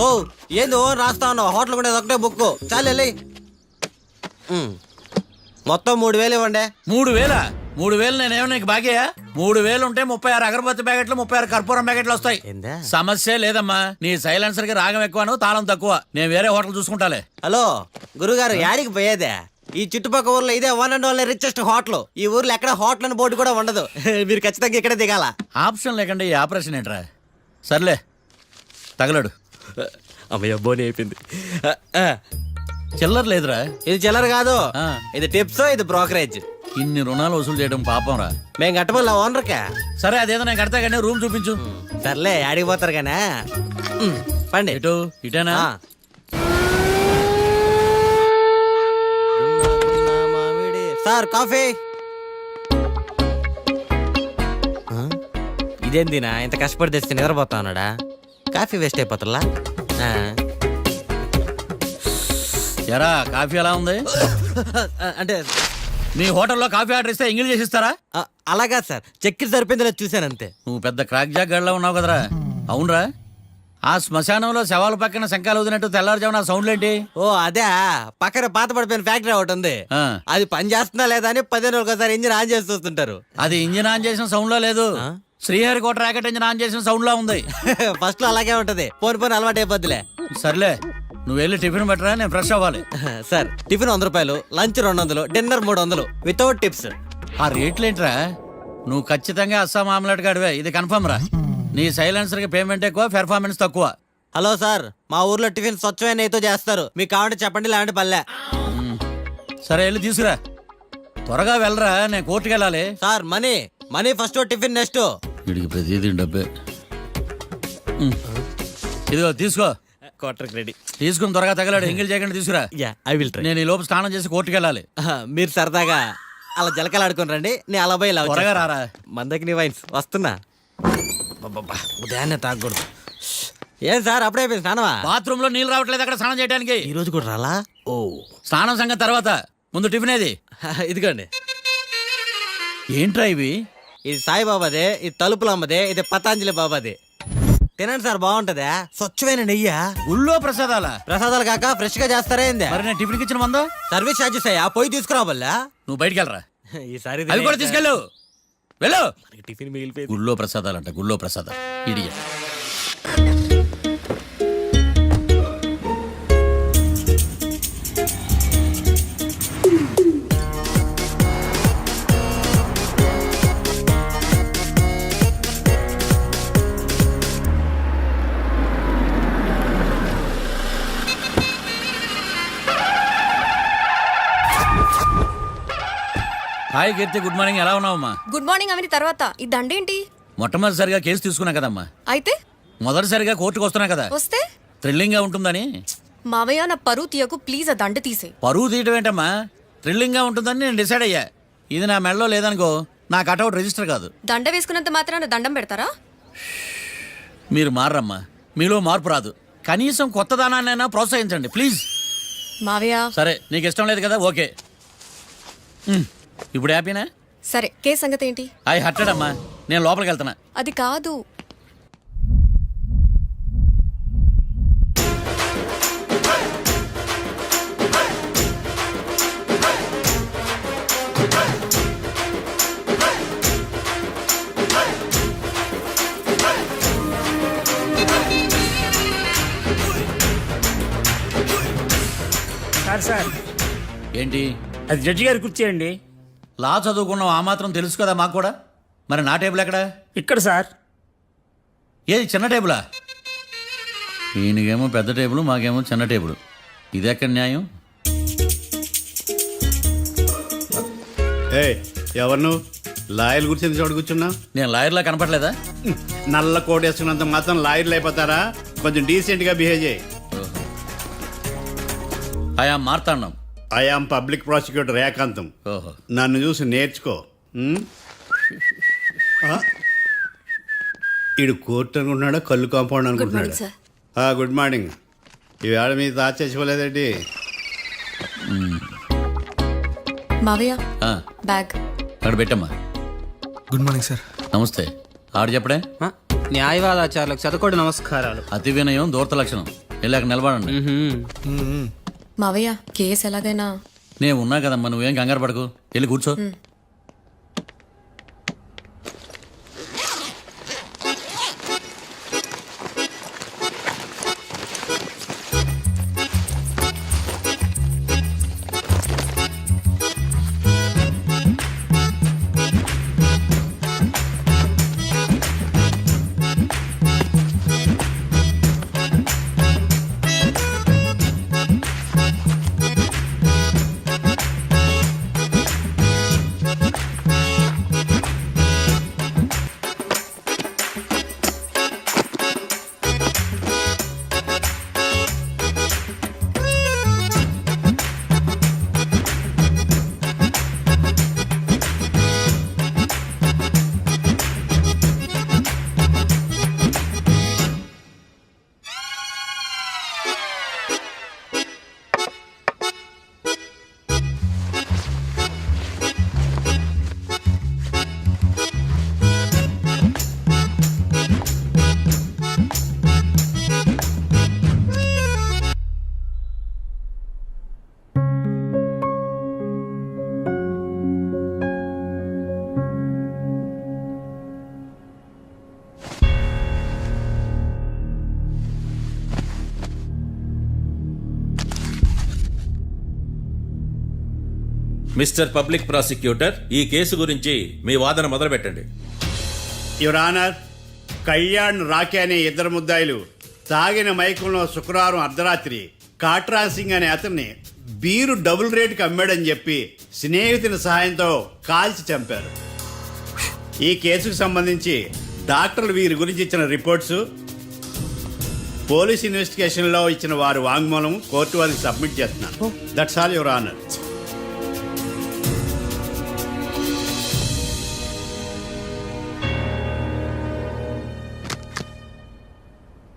ఓ ఏందో రాస్తా ఉన్నావు? హోటల్ కూడా ఒకటే బుక్ చాలు. మొత్తం 3000 ఇవ్వండి. 3000? 3000 నేనేమో నీకు బాగా? 3000 ఉంటే 36 అగరబత్తి ప్యాకెట్లు, 36 కర్పూరం ప్యాకెట్లు వస్తాయి. ఏందా? సమస్య లేదమ్మా. నీ సైలెన్సర్ కి రాగం ఎక్కువను, తాళం తక్కువ. నేను వేరే హోటల్ చూసుకుంటాలే. హలో గురుగారు, యాడికి పోయేదే? ఈ చుట్టుపక్కల ఊర్లో ఇదే one and only richest hotel. ఈ ఊర్లో ఎక్కడ హోటల్ అని బోర్డు కూడా ఉండదు. మీరు ఖచ్చితంగా ఇక్కడే దిగాల. ఆప్షన్ లేకుండా ఈ ఆపరేషన్ ఏంట్రా? సర్లే, తగలడు. అమ్మయ్య, బోని అయిపోయింది. చిల్లర లేదురా. ఇది చిల్లర కాదు, ఆ. ఇది టిప్స్, ఇది బ్రోకరేజ్. ఇన్ని రుణాలు వసూలు చేయడం పాపం రా. మేము కట్టబోలే ఓనర్కే. సరే, అదేదో నేను కడతా కానీ రూమ్ చూపించు. సర్లే, యాడికి పోతారు కానీ పండి. ఇటు ఇటేనా? Sir coffee. ఇదేందినా ఇంత కష్టపడి తెస్తే నిద్రపోతా ఉన్నాడా? కాఫీ వేస్ట్ అయిపోతుందా? ఎరా, కాఫీ ఎలా ఉంది? అంటే మీ హోటల్లో కాఫీ ఆర్డర్ ఇస్తే ఎంగిల్ చేసి ఇస్తారా? అలాగా సార్, చక్కెర సరిపోయింది లేదు చూశాను అంతే. నువ్వు పెద్ద క్రాక్ జాక్ గడిలో ఉన్నావు కదరా. అవునరా, ఆ శ్మశానంలో శవాల పక్కన శంఖాలు వదినట్టు తెల్లారుజామున సౌండ్లేంటి? ఓ అదే, పక్కన పాత పడిపోయిన ఫ్యాక్టరీ ఒకటి ఉంది. ఆ. అది పని చేస్తుందా లేదా అని 10 రోజులు ఒకసారి ఇంజిన్ ఆన్ చేసి చూస్తుంటారు. అది ఇంజిన్ ఆన్ చేసిన సౌండ్ లో లేదు, శ్రీహరికోట రాకెట్ ఇంజిన్ ఆన్ చేసిన సౌండ్ లో ఉంది. ఫస్ట్ లో అలాగే ఉంటది, పోని పోని అలవాటు అయిపోద్దిలే. సర్లే, నువ్వు వెళ్ళి టిఫిన్ పెట్టరా, నేను ఫ్రెష్ అవ్వాలి. సార్ టిఫిన్ 100 రూపాయలు, లంచ్ 200, డిన్నర్ 300 వితౌట్ టిప్స్. ఆ రేట్లేంట్రా? నువ్వు ఖచ్చితంగా అస్సాం ఆమ్లెట్ గాడివే, ఇది కన్ఫర్మ్ రా. నీ సైలెన్సర్ కి పేమెంట్ ఎక్కువ, పెర్ఫార్మెన్స్ తక్కువ. హలో సార్, మా ఊర్లో టిఫిన్ స్వచ్ఛమైన నెయ్యితో చేస్తారు. మీకు కావాలంటే చెప్పండి, లేదంటే పల్లె. సరే వెళ్ళి తీసుకురా. త్వరగా వెళ్ళరా, నేను కోర్టుకి వెళ్ళాలి. Sir money money first, tiffin next. వీడికి ప్రతిదీ డబ్బే. ఇదిగో తీసుకో. Quarter ready. తీసుకుని త్వరగా తగలాడు. ఎంగిల్ చేయకుండా తీసుకురా. I will try. నేను ఈ లోపు స్నానం చేసి కోర్టుకి వెళ్ళాలి. మీరు సరదాగా అలా జలకాలు ఆడుకుని రండి, నేను అలా పోయి ఇలా త్వరగా వచ్చేస్తా. రారా. మందకి నీ వైన్స్ వస్తున్నా. అబ్బబ్బబ్బా, ఉదయాన్నే తాగకూడదు. ఏం సార్ అప్పుడే అయిపోయింది స్నానమా? బాత్రూమ్ లో నీళ్ళు రావట్లేదు అక్కడ స్నానం చేయడానికి. ఈ రోజు కూడా రాలా? ఓ స్నానం సంగతి తర్వాత, ముందు టిఫిన్ ఏది? ఇదిగోండి. ఏంట్రా ఇవి? ఇది సాయిబాబాదే, ఇది తలుపులమ్మదే, ఇది పతాంజలి బాబాదే. తినండి సార్, బాగుంటదా? స్వచ్ఛమైన నెయ్యా. గుళ్ళో ప్రసాదాల? ప్రసాదాలు కాక ఫ్రెష్ గా చేస్తారా ఏంది? మరి నేను టిఫిన్కి ఇచ్చిన మందా? సర్వీస్ ఛార్జెస్ అయ్యా, పోయి తీసుకురావల్లా. నువ్వు బయటికి వెళ్ళరా. ఈసారి అవి కూడా తీసుకెళ్ళు. వెళ్ళు. టిఫిన్ మిగిలిపోయింది. గుళ్ళో ప్రసాదాలంట, గుళ్ళో ప్రసాదాలు. ఇడియట్. హాయ్ కీర్తి, గుడ్ మార్నింగ్. ఎలా ఉన్నావమ్మా? గుడ్ మార్నింగ్ అవని తర్వాత ఈ దండేంటి? మొట్టమొదటిసారిగా కేసు తీసుకున్నా కదమ్మా. అయితే మొదటిసారిగా కోర్టుకు వస్తున్నా కదా, వస్తే థ్రిల్లింగ్ గా ఉంటుందని. మావయ్య నా పరువు తీయకు ప్లీజ్, ఆ దండ తీసే. పరువు తీయటం ఏంటమ్మా, థ్రిల్లింగ్ గా ఉంటుందని నేను డిసైడ్ అయ్యా. ఇది నా మెడలో లేదనుకో, నా కటౌట్ రిజిస్టర్ కాదు. దండ వేసుకున్నంత మాత్రాన దండం పెడతారా? మీరు మారమ్మా, మీలో మార్పు రాదు. కనీసం కొత్త దానాన్నైనా ప్రోత్సహించండి ప్లీజ్. మావయ్య సరే, నీకు ఇష్టం లేదు కదా, ఓకే. ఇప్పుడు హ్యాపీనా? సరే, కేసు సంగతి ఏంటి? ఐ హర్టెడ్ అమ్మా, నేను లోపలికి వెళ్తున్నా. అది కాదు. సార్ ఏంటి? అది జడ్జి గారి కుర్చీ అండి. లా చదువుకున్నావు, ఆ మాత్రం తెలుసు కదా మాకు కూడా. మరి నా టేబుల్ ఎక్కడ? ఇక్కడ సార్. ఏది, చిన్న టేబులా? ఈయనకేమో పెద్ద టేబుల్, మాకేమో చిన్న టేబుల్. ఇది ఎక్కడ న్యాయం? ఏ ఎవరు నువ్వు? లాయర్లు కూర్చొని చోటు కూర్చున్నా? నేను లాయర్లా కనపడలేదా? నల్ల కోట్ వేసుకున్నంత మాత్రం లాయర్లు అయిపోతారా? కొంచెం డీసెంట్ గా బిహేవ్ చేయి. ఆయా మార్తాండం. ఐఆమ్ పబ్లిక్ ప్రాసిక్యూటర్ ఏకాంతం. ఓహో. నన్ను చూసి నేర్చుకో. ఈడు కోర్టు అనుకుంటున్నాడా, కళ్ళు కాంపౌండ్ అనుకుంటున్నాడా? సార్. Good morning. ఈవేళ మీద దాచేసుకోలేదండి. మావయ్య ఆ, బ్యాగ్. అక్కడ పెట్టమ్మా. Good morning sir. నమస్తే. ఆడు చెప్పడే. న్యాయవాదాచారులకు చదకోటి నమస్కారాలు. అతి వినయం దూరత లక్షణం. వెళ్ళాక నిలబడండి. మావయ్య కేసు ఎలాగైనా. నేను ఉన్నా కదమ్మా, నువ్వేం కంగారు పడకు. వెళ్ళి కూర్చో. మిస్టర్ పబ్లిక్ ప్రాసిక్యూటర్, ఈ కేసు గురించి మీ వాదన మొదలు పెట్టండి. యువర్ ఆనర్, కళ్యాణ్ రాకే అనే ఇద్దరు ముద్దాయిలు తాగిన మైకంలో శుక్రవారం అర్ధరాత్రి కాట్రా సింగ్ అనే అతన్ని బీరు డబుల్ రేటుకి అమ్మాడని చెప్పి స్నేహితుని సహాయంతో కాల్చి చంపారు. ఈ కేసుకు సంబంధించి డాక్టర్లు వీరి గురించి ఇచ్చిన రిపోర్ట్స్, పోలీస్ ఇన్వెస్టిగేషన్లో ఇచ్చిన వారి వాంగ్మూలం కోర్టు వారికి సబ్మిట్ చేస్తున్నాను. That's all your honour.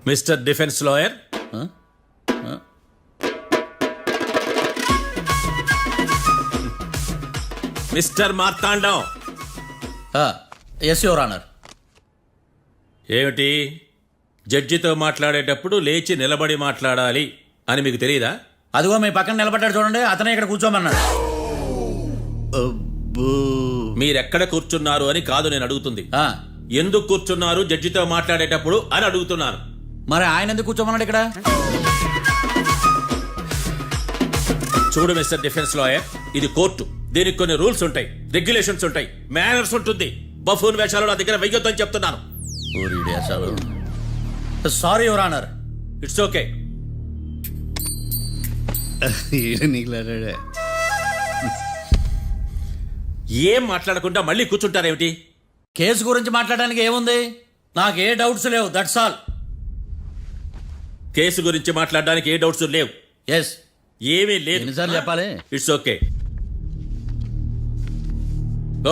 Mister defence lawyer, mister Marthandam. Yes your honour. ఏమిటి, జడ్జితో మాట్లాడేటప్పుడు లేచి నిలబడి మాట్లాడాలి అని మీకు తెలియదా? అదిగో మీ పక్కన నిలబడ్డాడు చూడండి, అతనే ఇక్కడ కూర్చోమన్నాడు. మీరెక్కడ కూర్చున్నారు అని కాదు నేను అడుగుతుంది. ఎందుకు కూర్చున్నారు జడ్జితో మాట్లాడేటప్పుడు అని అడుగుతున్నాను. మరి ఆయన ఎందుకు కూర్చోమన్నాడు ఇక్కడ? చూడు మిస్టర్ డిఫెన్స్ లాయర్, ఇది కోర్టు. దీనికి కొన్ని రూల్స్ ఉంటాయి, రెగ్యులేషన్స్ ఉంటాయి, మేనర్స్ ఉంటుంది. బఫూన్ వేషాలు నా దగ్గర వెయ్యొద్దని చెప్తున్నాను. Sorry your honour. It's okay. ఏం మాట్లాడకుండా మళ్ళీ కూర్చుంటారేమిటి? కేసు గురించి మాట్లాడడానికి ఏముంది? నాకు ఏ డౌట్స్ లేవు, దట్స్ ఆల్. కేసు గురించి మాట్లాడడానికి ఏ డౌట్స్ లేవు? ఎస్. ఏమీ లేదు. ఎన్నిసార్లు చెప్పాలి? It's okay.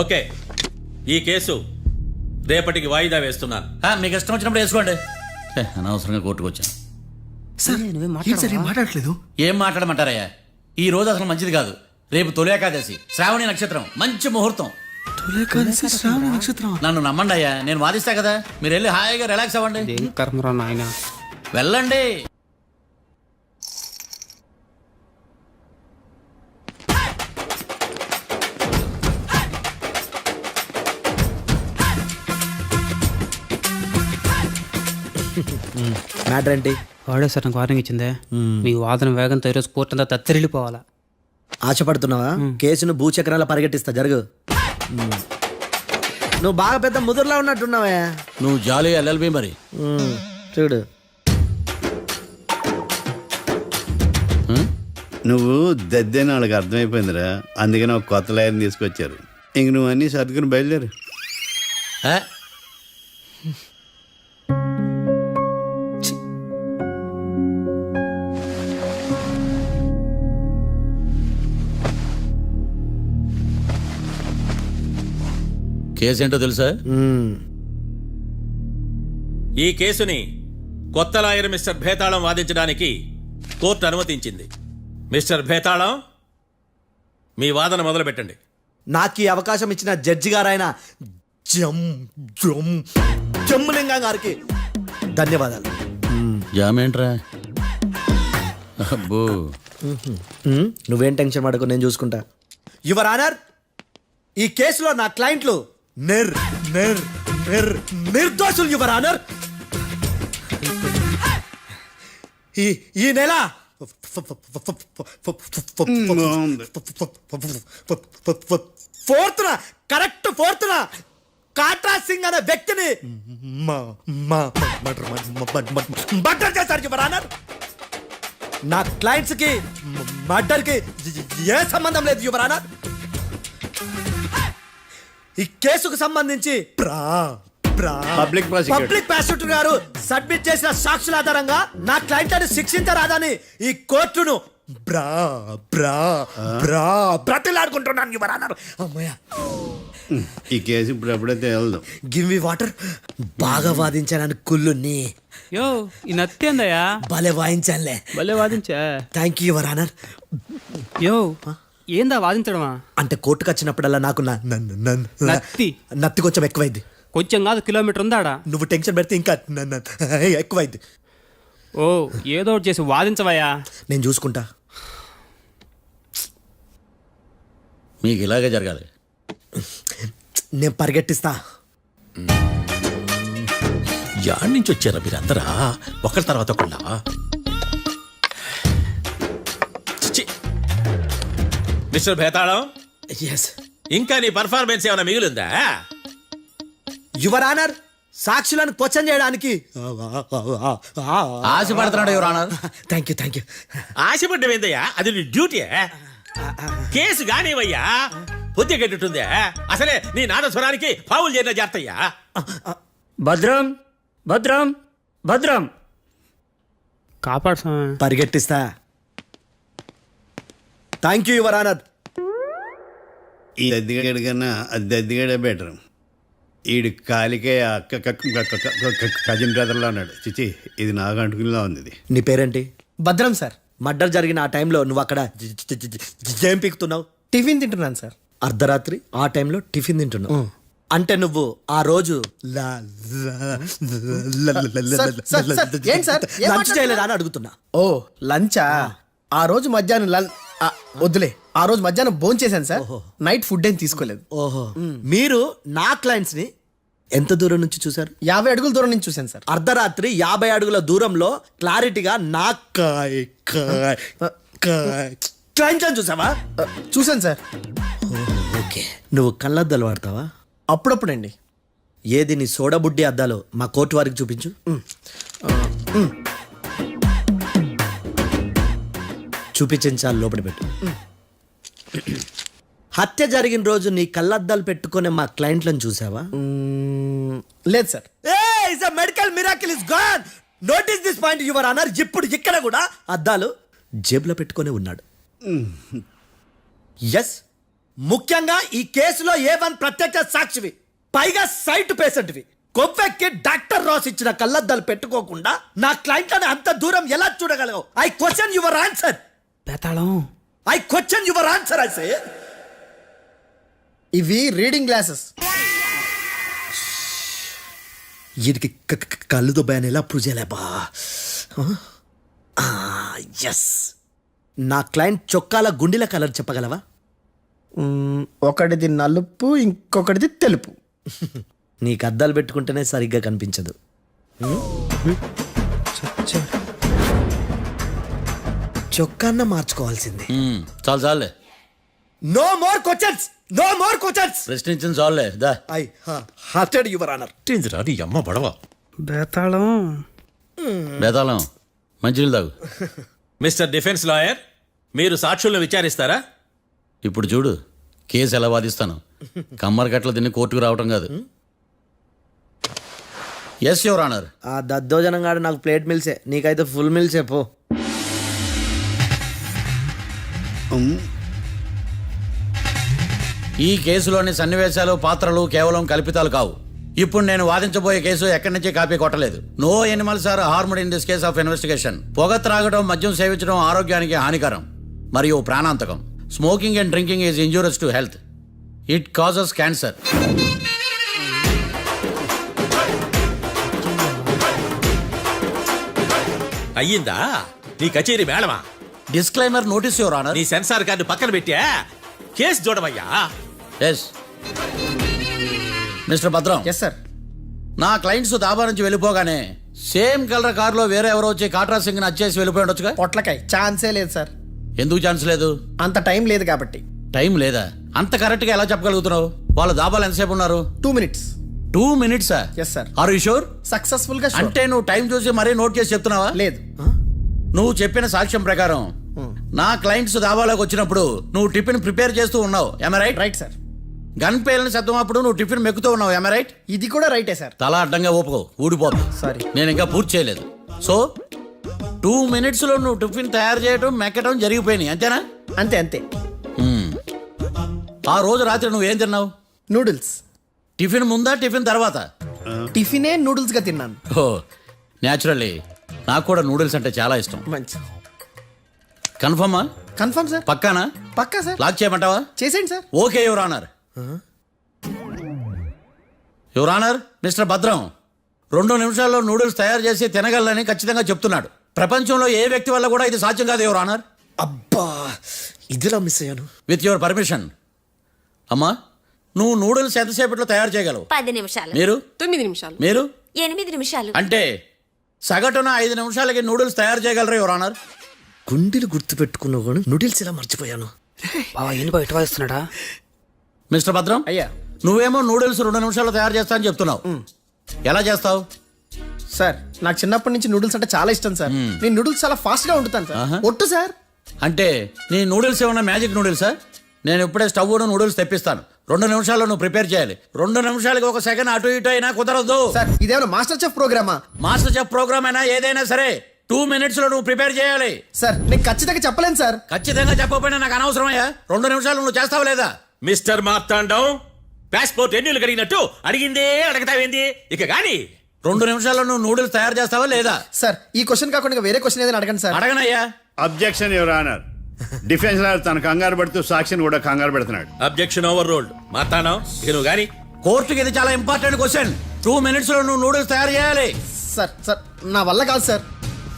ఓకే, ఈ కేసు రేపటికి వాయిదా వేస్తున్నాను. మీకు ఇష్టం వచ్చినప్పుడు వేసుకోండి. అనవసరంగా కోర్టుకు వచ్చాను. మాట్లాడట్లేదు. ఏం మాట్లాడమంటారయ్యా? ఈ రోజు అసలు మంచిది కాదు. రేపు తొలి ఏకాదశి, శ్రావణి నక్షత్రం, మంచి ముహూర్తం. నన్ను నమ్మండి అయ్యా, నేను వాదిస్తా కదా. మీరు వెళ్ళి హాయిగా రిలాక్స్ అవ్వండి. ఏం కర్మరా నాయన. వెళ్ళండి. మ్యాటర్ ఏంటి? వాడే సార్ నాకు వార్నింగ్ ఇచ్చిందే. మీ వాదన వేగంతో ఈరోజు కోర్టు అంతా తత్తరిల్లిపోవాలా. ఆశపడుతున్నావా? కేసును భూచక్రాల పరిగెట్టిస్తా, జరుగు. నువ్వు బాగా పెద్ద ముదురులా ఉన్నట్టున్నావా? నువ్వు జాలి ఎల్ఎల్బి మరి. చూడు, నువ్వు దద్దేని వాళ్ళకి అర్థమైపోయిందిరా. అందుకని ఒక కొత్త లాయర్ని తీసుకొచ్చారు. ఇంక నువ్వు అన్నీ సర్దుకుని బయలుదేరు. కేసు ఏంటో తెలుసా? ఈ కేసుని కొత్త లాయర్ మిస్టర్ భేతాళం వాదించడానికి కోర్టు అనుమతించింది. మిస్టర్ భేతాళం, మీ వాదన మొదలు పెట్టండి. నాకు ఈ అవకాశం ఇచ్చిన జడ్జి గారైన జమ్ములింగం గారికి ధన్యవాదాలు. జామేంట్రా? అబ్బో, నువ్వేం టెన్షన్ పడకు, నేను చూసుకుంటా. యువర్ ఆనర్, ఈ కేసులో నా క్లయింట్లు నిర్దోషులు యువర్ ఆనర్. ఈ నెల ఫోర్త్న కాట్రా సింగ్ అనే వ్యక్తిని మర్డర్ చేశారు యువర్ ఆనర్. నా క్లయింట్స్ కి మర్డర్ కి ఏ సంబంధం లేదు యువర్ ఆనర్. ఈ కేసుకు సంబంధించి పబ్లిక్ ప్రాసిక్యూటర్ గారు సబ్మిట్ చేసిన సాక్షుల ఆధారంగా నా క్లయింట్ అని శిక్షించరాదని ఈ కోర్టును బ్రతిలాడుకుంటున్నాను యువర్ ఆనర్. అమ్మయ్య, ఈ కేసు ఇప్పుడు ఎప్పుడైతే వెళ్దాం. Give me water. బాగా వాదించానని కుళ్ళుని. యో, ఈ నత్తేందయ్యా? భలే వాయించానులే. భలే వాదించా. Thank you your honour. యో, ఏందా వాదించడమా? అంటే కోర్టుకు వచ్చినప్పుడల్లా నాకు నత్తి కొంచెం ఎక్కువైంది. కొంచెం కాదు, కిలోమీటర్ ఉందాడా. నువ్వు టెన్షన్ పెడితే ఇంకా ఎక్కువైంది. ఓ, ఏదో ఒకటి చేసి వాదించవయ్యా. నేను చూసుకుంటా. మీకు ఇలాగే జరగాలి. నేను పరిగెట్టిస్తా. యాడ్ నుంచి వచ్చారా మీరందరా ఒకరి తర్వాత ఒకళ్ళ? మిస్టర్ భేతాళం, ఎస్ ఇంకా నీ పర్ఫార్మెన్స్ ఏమైనా మిగిలిందా? యువర్ ఆనర్, సాక్షులను క్వశ్చన్ చేయడానికి ఆశపడుతున్నాడు యువర్ ఆనర్. థ్యాంక్ యూ ఆశపడ్డం ఏందయ్యా, అది నీ డ్యూటీ. కేసు గానివయ్యా, బుద్ధి గట్టుందే. అసలే నీ నాదస్వరానికి పావులు చేరిన జాతయ్యా. భద్రం భద్రం భద్రం. కాపాడు స్వామి. పరిగెట్టిస్తా. Thank you your honour. ఈ దద్దిగడ కన్నా అది దద్దిగడ బెటర్. ఈడు కాలికే కజిన్ బ్రదర్లో ఉన్నాడు. చిచి, ఇది నాకు అంటుకునిలా ఉంది. ఇది నీ పేరేంటి? భద్రం సార్. మర్డర్ జరిగిన ఆ టైంలో నువ్వు అక్కడ ఏం పీకుతున్నావు? టిఫిన్ తింటున్నాను సార్. అర్ధరాత్రి ఆ టైంలో టిఫిన్ తింటున్నావు అంటే నువ్వు ఆ రోజు ఏంటి సార్? లంచ్ చేయలేదా అని అడుగుతున్నా. ఓ లంచా? ఆ రోజు మధ్యాహ్నం వద్దులే, ఆ రోజు మధ్యాహ్నం భోజనం చేశాను సార్. నైట్ ఫుడ్ ఏం తీసుకోలేదు. ఓహో, మీరు నా క్లయింట్స్ ని ఎంత దూరం నుంచి చూసారు? 50 అడుగుల దూరం నుంచి చూశాను సార్. అర్ధరాత్రి 50 అడుగుల దూరంలో క్లారిటీగా నా క్లయింట్స్ అని చూసావా? చూశాను సార్. ఓకే, నువ్వు కళ్ళద్దాలు వాడతావా? అప్పుడప్పుడండి. ఏది నీ సోడా బుడ్డి అద్దాలు మా కోర్టు వారికి చూపించు. చూపించాలి, లోపల పెట్టు. హత్య జరిగిన రోజు నీ కళ్ళద్దాలు పెట్టుకునే మా క్లయింట్లను చూసావా? లేదు sir. Medical miracle is gone. Notice this point your honour. ఇప్పుడు ఇక్కడ కూడా అద్దాలు జేబులో పెట్టుకునే ఉన్నాడు. ఎస్, ముఖ్యంగా ఈ కేసులో A1 ప్రత్యక్ష సాక్షివి, పైగా సైట్ పేషెంట్వి. కొవ్వెక్కి డాక్టర్ రాస్ ఇచ్చిన కళ్ళద్దాలు పెట్టుకోకుండా నా క్లయింట్లను అంత దూరం ఎలా చూడగలవు? I question your answer. Bhetalam. I question your answer. I say ఇవి రీడింగ్ గ్లాసెస్. వీడికి కళ్ళు దుబ్బాయని ఎలా ప్రూవ్ చేయలేబా? ఎస్, నా క్లయింట్ చొక్కాల గుండెల కలర్ చెప్పగలవా? ఒకటిది నలుపు, ఇంకొకటిది తెలుపు. నీకు అద్దాలు పెట్టుకుంటేనే సరిగ్గా కనిపించదు. చొక్కాన్న మార్చుకోవాల్సింది. చాలు చాలులే, no more questions, no more questions. ప్రశ్నించిన చాలులే. That I hurted your honour. నీ అమ్మ బడవ. బేతాళం. బేతాళం, మంచినీళ్ళు తాగు. మిస్టర్ డిఫెన్స్ లాయర్, మీరు సాక్షులను విచారిస్తారా? ఇప్పుడు చూడు, కేసు ఎలా వాదిస్తాను. కమ్మరి కట్టలు తిని కోర్టుకు రావటం కాదు. Yes your honour. ఆ దద్దోజనం గాడు నాకు ప్లేట్ మిల్సే, నీకైతే ఫుల్ మిల్సే పో. ఈ కేసులోని సన్నివేశాలు, పాత్రలు కేవలం కల్పితాలు కావు. ఇప్పుడు నేను వాదించబోయే కేసు ఎక్కడి నుంచి కాపీ కొట్టలేదు. No animals are harmed in this case of investigation. పొగ త్రాగడం, మద్యం సేవించడం ఆరోగ్యానికి హానికరం మరియు ప్రాణాంతకం. Smoking and drinking is injurious to health. It causes cancer. అయ్యిందా నీ కచేరీ మేడమా? Disclaimer notice your honour. నీ సెన్సార్ కార్డు పక్కన పెట్టా కేసు చూడమయ్యా. Yes mister Bhadram. Yes sir. నా క్లయింట్స్ దాబా నుంచి వెళ్ళిపోగానే సేమ్ కలర్ కారులో వేరే ఎవరో వచ్చి కాట్రా సింగ్ ని వచ్చేసి వెళ్ళిపోయి ఉండొచ్చుగా. పొట్లకాయ ఛాన్సే లేదు సార్. ఎందుకు ఛాన్స్ లేదు? అంత టైం లేదు కాబట్టి. టైం లేదా? అంత కరెక్ట్ గా ఎలా చెప్పగలుగుతున్నావు? వాళ్ళ దాబాలు ఎంతసేపు ఉన్నారు? 2 minutes. 2 minutes? Yes sir. Are you sure? Successful గా sure. అంటే నువ్వు టైం చూసి మరీ నోట్ చేసి చెప్తున్నావా? లేదు. నువ్వు చెప్పిన సాక్ష్యం ప్రకారం నా క్లయింట్స్ దాబాలోకి వచ్చినప్పుడు నువ్వు టిఫిన్ ప్రిపేర్ చేస్తూ ఉన్నావు. ఎమ్ రైట్? Right sir. గన్ పేలిన శబ్దం అప్పుడు నువ్వు టిఫిన్ మెక్కుతూ ఉన్నావు. ఎమ్ రైట్? ఇది కూడా రైటే సార్. తల అడ్డంగా ఊపుకో, ఊడిపోతుంది. సారీ. నేను ఇంకా పూర్తి చేయలేదు. సో 2 minutes లో నువ్వు టిఫిన్ తయారు చేయడం, మెక్కడం జరిగిపోయినాయి, అంతేనా? అంతే అంతే. ఆ రోజు రాత్రి నువ్వేం తిన్నావు? నూడిల్స్. టిఫిన్ ముందా, టిఫిన్ తర్వాత? టిఫినే నూడిల్స్ గా తిన్నాను. ఓ న్యాచురల్లీ నాకు కూడా నూడిల్స్ అంటే చాలా ఇష్టం. మంచి. కన్ఫర్మా? Confirm sir. పక్కానా? పక్కా సార్. లాక్ చేయమంటావా? చేసేయండి sir. Okay your honour. Your honour, mister Bhadram 2 నిమిషాల్లో నూడిల్స్ తయారు చేసి తినగలని ఖచ్చితంగా చెప్తున్నాడు. ప్రపంచంలో ఏ వ్యక్తి వల్ల కూడా ఇది సాధ్యం కాదు యువర్ ఆనర్. అబ్బా, ఇదిలా మిస్ అయ్యాను. With your permission. అమ్మా, నువ్వు నూడిల్స్ ఎంతసేపట్లో తయారు చేయగలవు? 10 నిమిషాలు. మీరు? 9 నిమిషాలు. మీరు? 8 నిమిషాలు. అంటే సగటున 5 నిమిషాలకి నూడిల్స్ తయారు చేయగలరు యువర్ ఆనర్. గుండెలు గుర్తు పెట్టుకున్నావు కానీ నూడిల్స్ ఇలా మర్చిపోయాను. బావా ఏంటి బయట వాయిస్తున్నాడా? మిస్టర్ భద్రం, అయ్యా. నువ్వేమో నూడిల్స్ 2 నిమిషాల్లో తయారు చేస్తా అని చెప్తున్నావు. ఎలా చేస్తావు? సార్ నాకు చిన్నప్పటి నుంచి నూడిల్స్ అంటే చాలా ఇష్టం సార్. నేను నూడిల్స్ చాలా ఫాస్ట్ గా వండుతాను సార్. ఒట్టు సార్. అంటే నీ నూడిల్స్ ఏమన్నా మ్యాజిక్ నూడిల్సా? నేను ఇప్పుడే స్టవ్ నూడిల్స్ తెప్పిస్తాను. 2 నిమిషాల్లో నువ్వు ప్రిపేర్ చేయాలి. 2 నిమిషాలకి 1 సెకండ్ అటు ఇటు అయినా కుదరదు. సార్ ఇదేమైనా మాస్టర్ చెఫ్ ప్రోగ్రామా? మాస్టర్ చెఫ్ ప్రోగ్రామ్ అయినా ఏదైనా సరే 2 minutes లో నువ్వు ప్రిపేర్ చేయాలి. సార్ నేను ఖచ్చితంగా చెప్పలేను సార్. ఖచ్చితంగా చెప్పకపోయినా నాకు అనవసరమయ్యా. 2 నిమిషాలు నువ్వు చేస్తావా లేదా? మిస్టర్ మార్తాండం, పాస్పోర్ట్ ఎన్నిళ్ళు కడిగినట్టు అడిగిందే అడగతావేంది? ఇక గాని 2 నిమిషాల్లో నువ్వు నూడిల్స్ తయారు చేస్తావా లేదా? సార్ ఈ క్వశ్చన్ కాకుండా ఇంకా వేరే క్వశ్చన్ ఏదైనా అడగండి సార్. అడగనయ్యా. Objection your honour. Defence lawyer తన కంగారు పడుతూ సాక్షిని కూడా కంగారు పెడుతున్నాడు. Objection over rolled. మార్తాండం, ఇక నువ్వు గాని. కోర్టుకి ఇది చాలా ఇంపార్టెంట్ క్వశ్చన్. 2 minutes లో నువ్వు నూడిల్స్ తయారు చేయాలి. సార్ సార్ నా వల్ల కాదు సార్.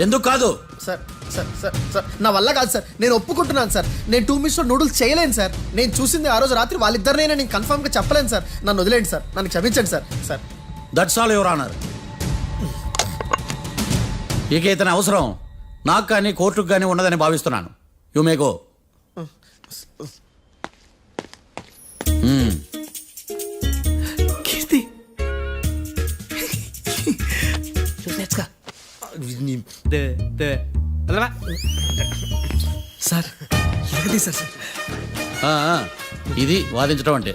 ఎందుకు కాదు? సార్ సార్ సార్ సార్ నా వల్ల కాదు సార్. నేను ఒప్పుకుంటున్నాను సార్. నేను 2 minutes లో నూడిల్స్ చేయలేను సార్. నేను చూసింది ఆ రోజు రాత్రి వాళ్ళిద్దరినైనా నేను కన్ఫర్మ్ గా చెప్పలేను సార్. నన్ను వదిలేండి సార్. నన్ను క్షమించండి sir. Sir that's all your honour. ఇక ఇతని అవసరం నాకు కానీ కోర్టుకు కానీ ఉన్నదని భావిస్తున్నాను. You may go. Keerthi sir ఎలాగదీశారు సార్? ఇది వాదించడం అంటే.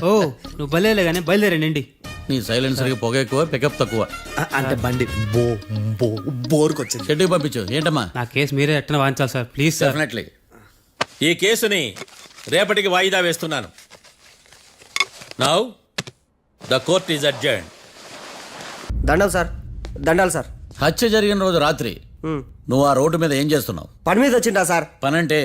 ఓ నువ్వు బలేలే కానీ బయలుదేరండి. నీ సైలెన్సర్కి పొగ ఎక్కువ, పికప్ తక్కువ. అంటే బండి బోర్కి వచ్చింది. షెడ్యూల్ పంపించు. ఏంటమ్మా? నా కేసు మీరే ఎట్టన వాయించాలి సార్, ప్లీజ్ సార్. డెఫినెట్లీ. ఈ కేసుని రేపటికి వాయిదా వేస్తున్నాను. Now the court is adjourned. దండాలు సార్, దండాలు సార్. హత్య జరిగిన రోజు రాత్రి నువ్వు ఆ రోడ్డు మీద ఏం చేస్తున్నావు? పని మీద వచ్చిందా సార్? పని అంటే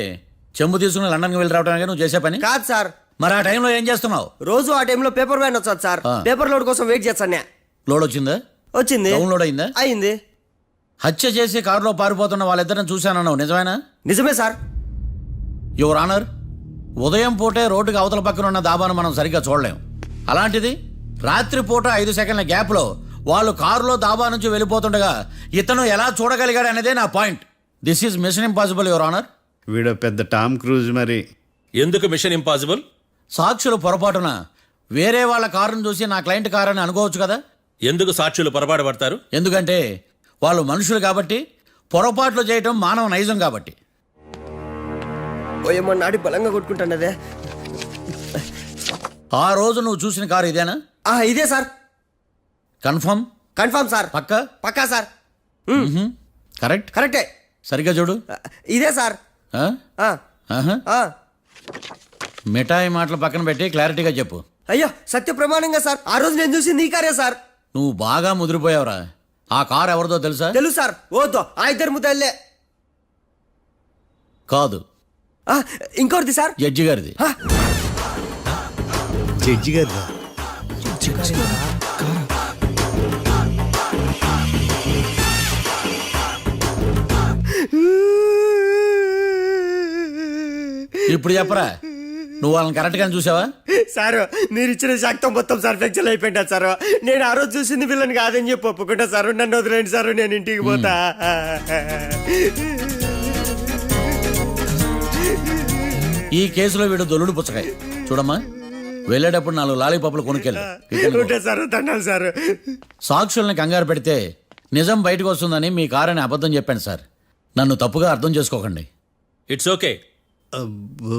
చెంబు తీసుకుని లండన్కి వెళ్ళి రావడానికి నువ్వు చేసే పని కాదు సార్. మరి ఆ టైంలో ఏం చేస్తున్నావు? రోజు ఆ టైంలో పేపర్ వ్యాన్ వచ్చాది సార్. పేపర్ లోడ్ కోసం వెయిట్ చేస్తాను. లోడ్ వచ్చిందా? వచ్చింది. డౌన్లోడ్ అయిందా? అయింది. హత్య చేసి కారులో పారిపోతున్న వాళ్ళిద్దరిని చూశానన్నావు, నిజమేనా? నిజమే సార్. యువర్ ఆనర్, ఉదయం పూటే రోడ్డుకి అవతల పక్కన ఉన్న దాబాను మనం సరిగ్గా చూడలేం. అలాంటిది రాత్రి పూట 5 సెకండ్ల గ్యాప్లో వాళ్ళు కారులో దాబా నుంచి వెళ్ళిపోతుండగా ఇతను ఎలా చూడగలిగాడు అనేదే నా point. This is mission impossible your honour. వీడు పెద్ద టామ్ క్రూజ్ మరి. ఎందుకు మిషన్ ఇంపాసిబుల్? సాక్షులు పొరపాటున వేరే వాళ్ళ కారును చూసి నా క్లయింట్ కారు అని అనుకోవచ్చు కదా. ఎందుకు సాక్షులు పొరపాటు పడతారు? ఎందుకంటే వాళ్ళు మనుషులు కాబట్టి, పొరపాట్లు చేయటం మానవ నైజం కాబట్టి. ఏమో నాడి బలంగా కొట్టుకుంటానదే. ఆ రోజు నువ్వు చూసిన కారు ఇదేనా? ఇదే సార్. కన్ఫర్మ్? Confirm sir. పక్కా? పక్కా సార్. కరెక్ట్? కరెక్టే. సరిగ్గా చూడు. ఇదే సార్. ఆ? ఆహా. మిఠాయి మాటలు పక్కన పెట్టి క్లారిటీగా చెప్పు. అయ్యో సత్య ప్రమాణంగా సార్, ఆ రోజు నేను చూసింది ఈ కారే సార్. నువ్వు బాగా ముదిరిపోయావురా. ఆ కారు ఎవరిదో తెలుసా? తెలుసు సార్. ఓతో ఆ ఇద్దరు ముద్దల్లే. కాదు, ఇంకోటిది సార్. జడ్జి గారిది. జడ్జి గారు ఇప్పుడు చెప్పరా, నువ్వు వాళ్ళని కరెక్ట్ గానే చూసావా? సార్ మీరు ఇచ్చిన శాక్తం మొత్తం సార్ ఫ్రాక్చర్ అయిపోయింటా సార్. నేను ఆ రోజు చూసింది వీళ్ళని కాదని చెప్పి ఒప్పుకుంటా సార్. నన్ను వదిలేండి సార్, నేను ఇంటికి పోతా. ఈ కేసులో వీడు దొల్లుడు పుచ్చకాయ. చూడమ్మా, వెళ్ళేటప్పుడు 4 లాలీపాపులు కొనుక్కెళ్ళు. సార్ దండాలి సార్. సాక్షుల్ని కంగారు పెడితే నిజం బయటకు వస్తుందని మీ కారని అబద్ధం చెప్పాను సార్. నన్ను తప్పుగా అర్థం చేసుకోకండి. It's okay. అబ్బో.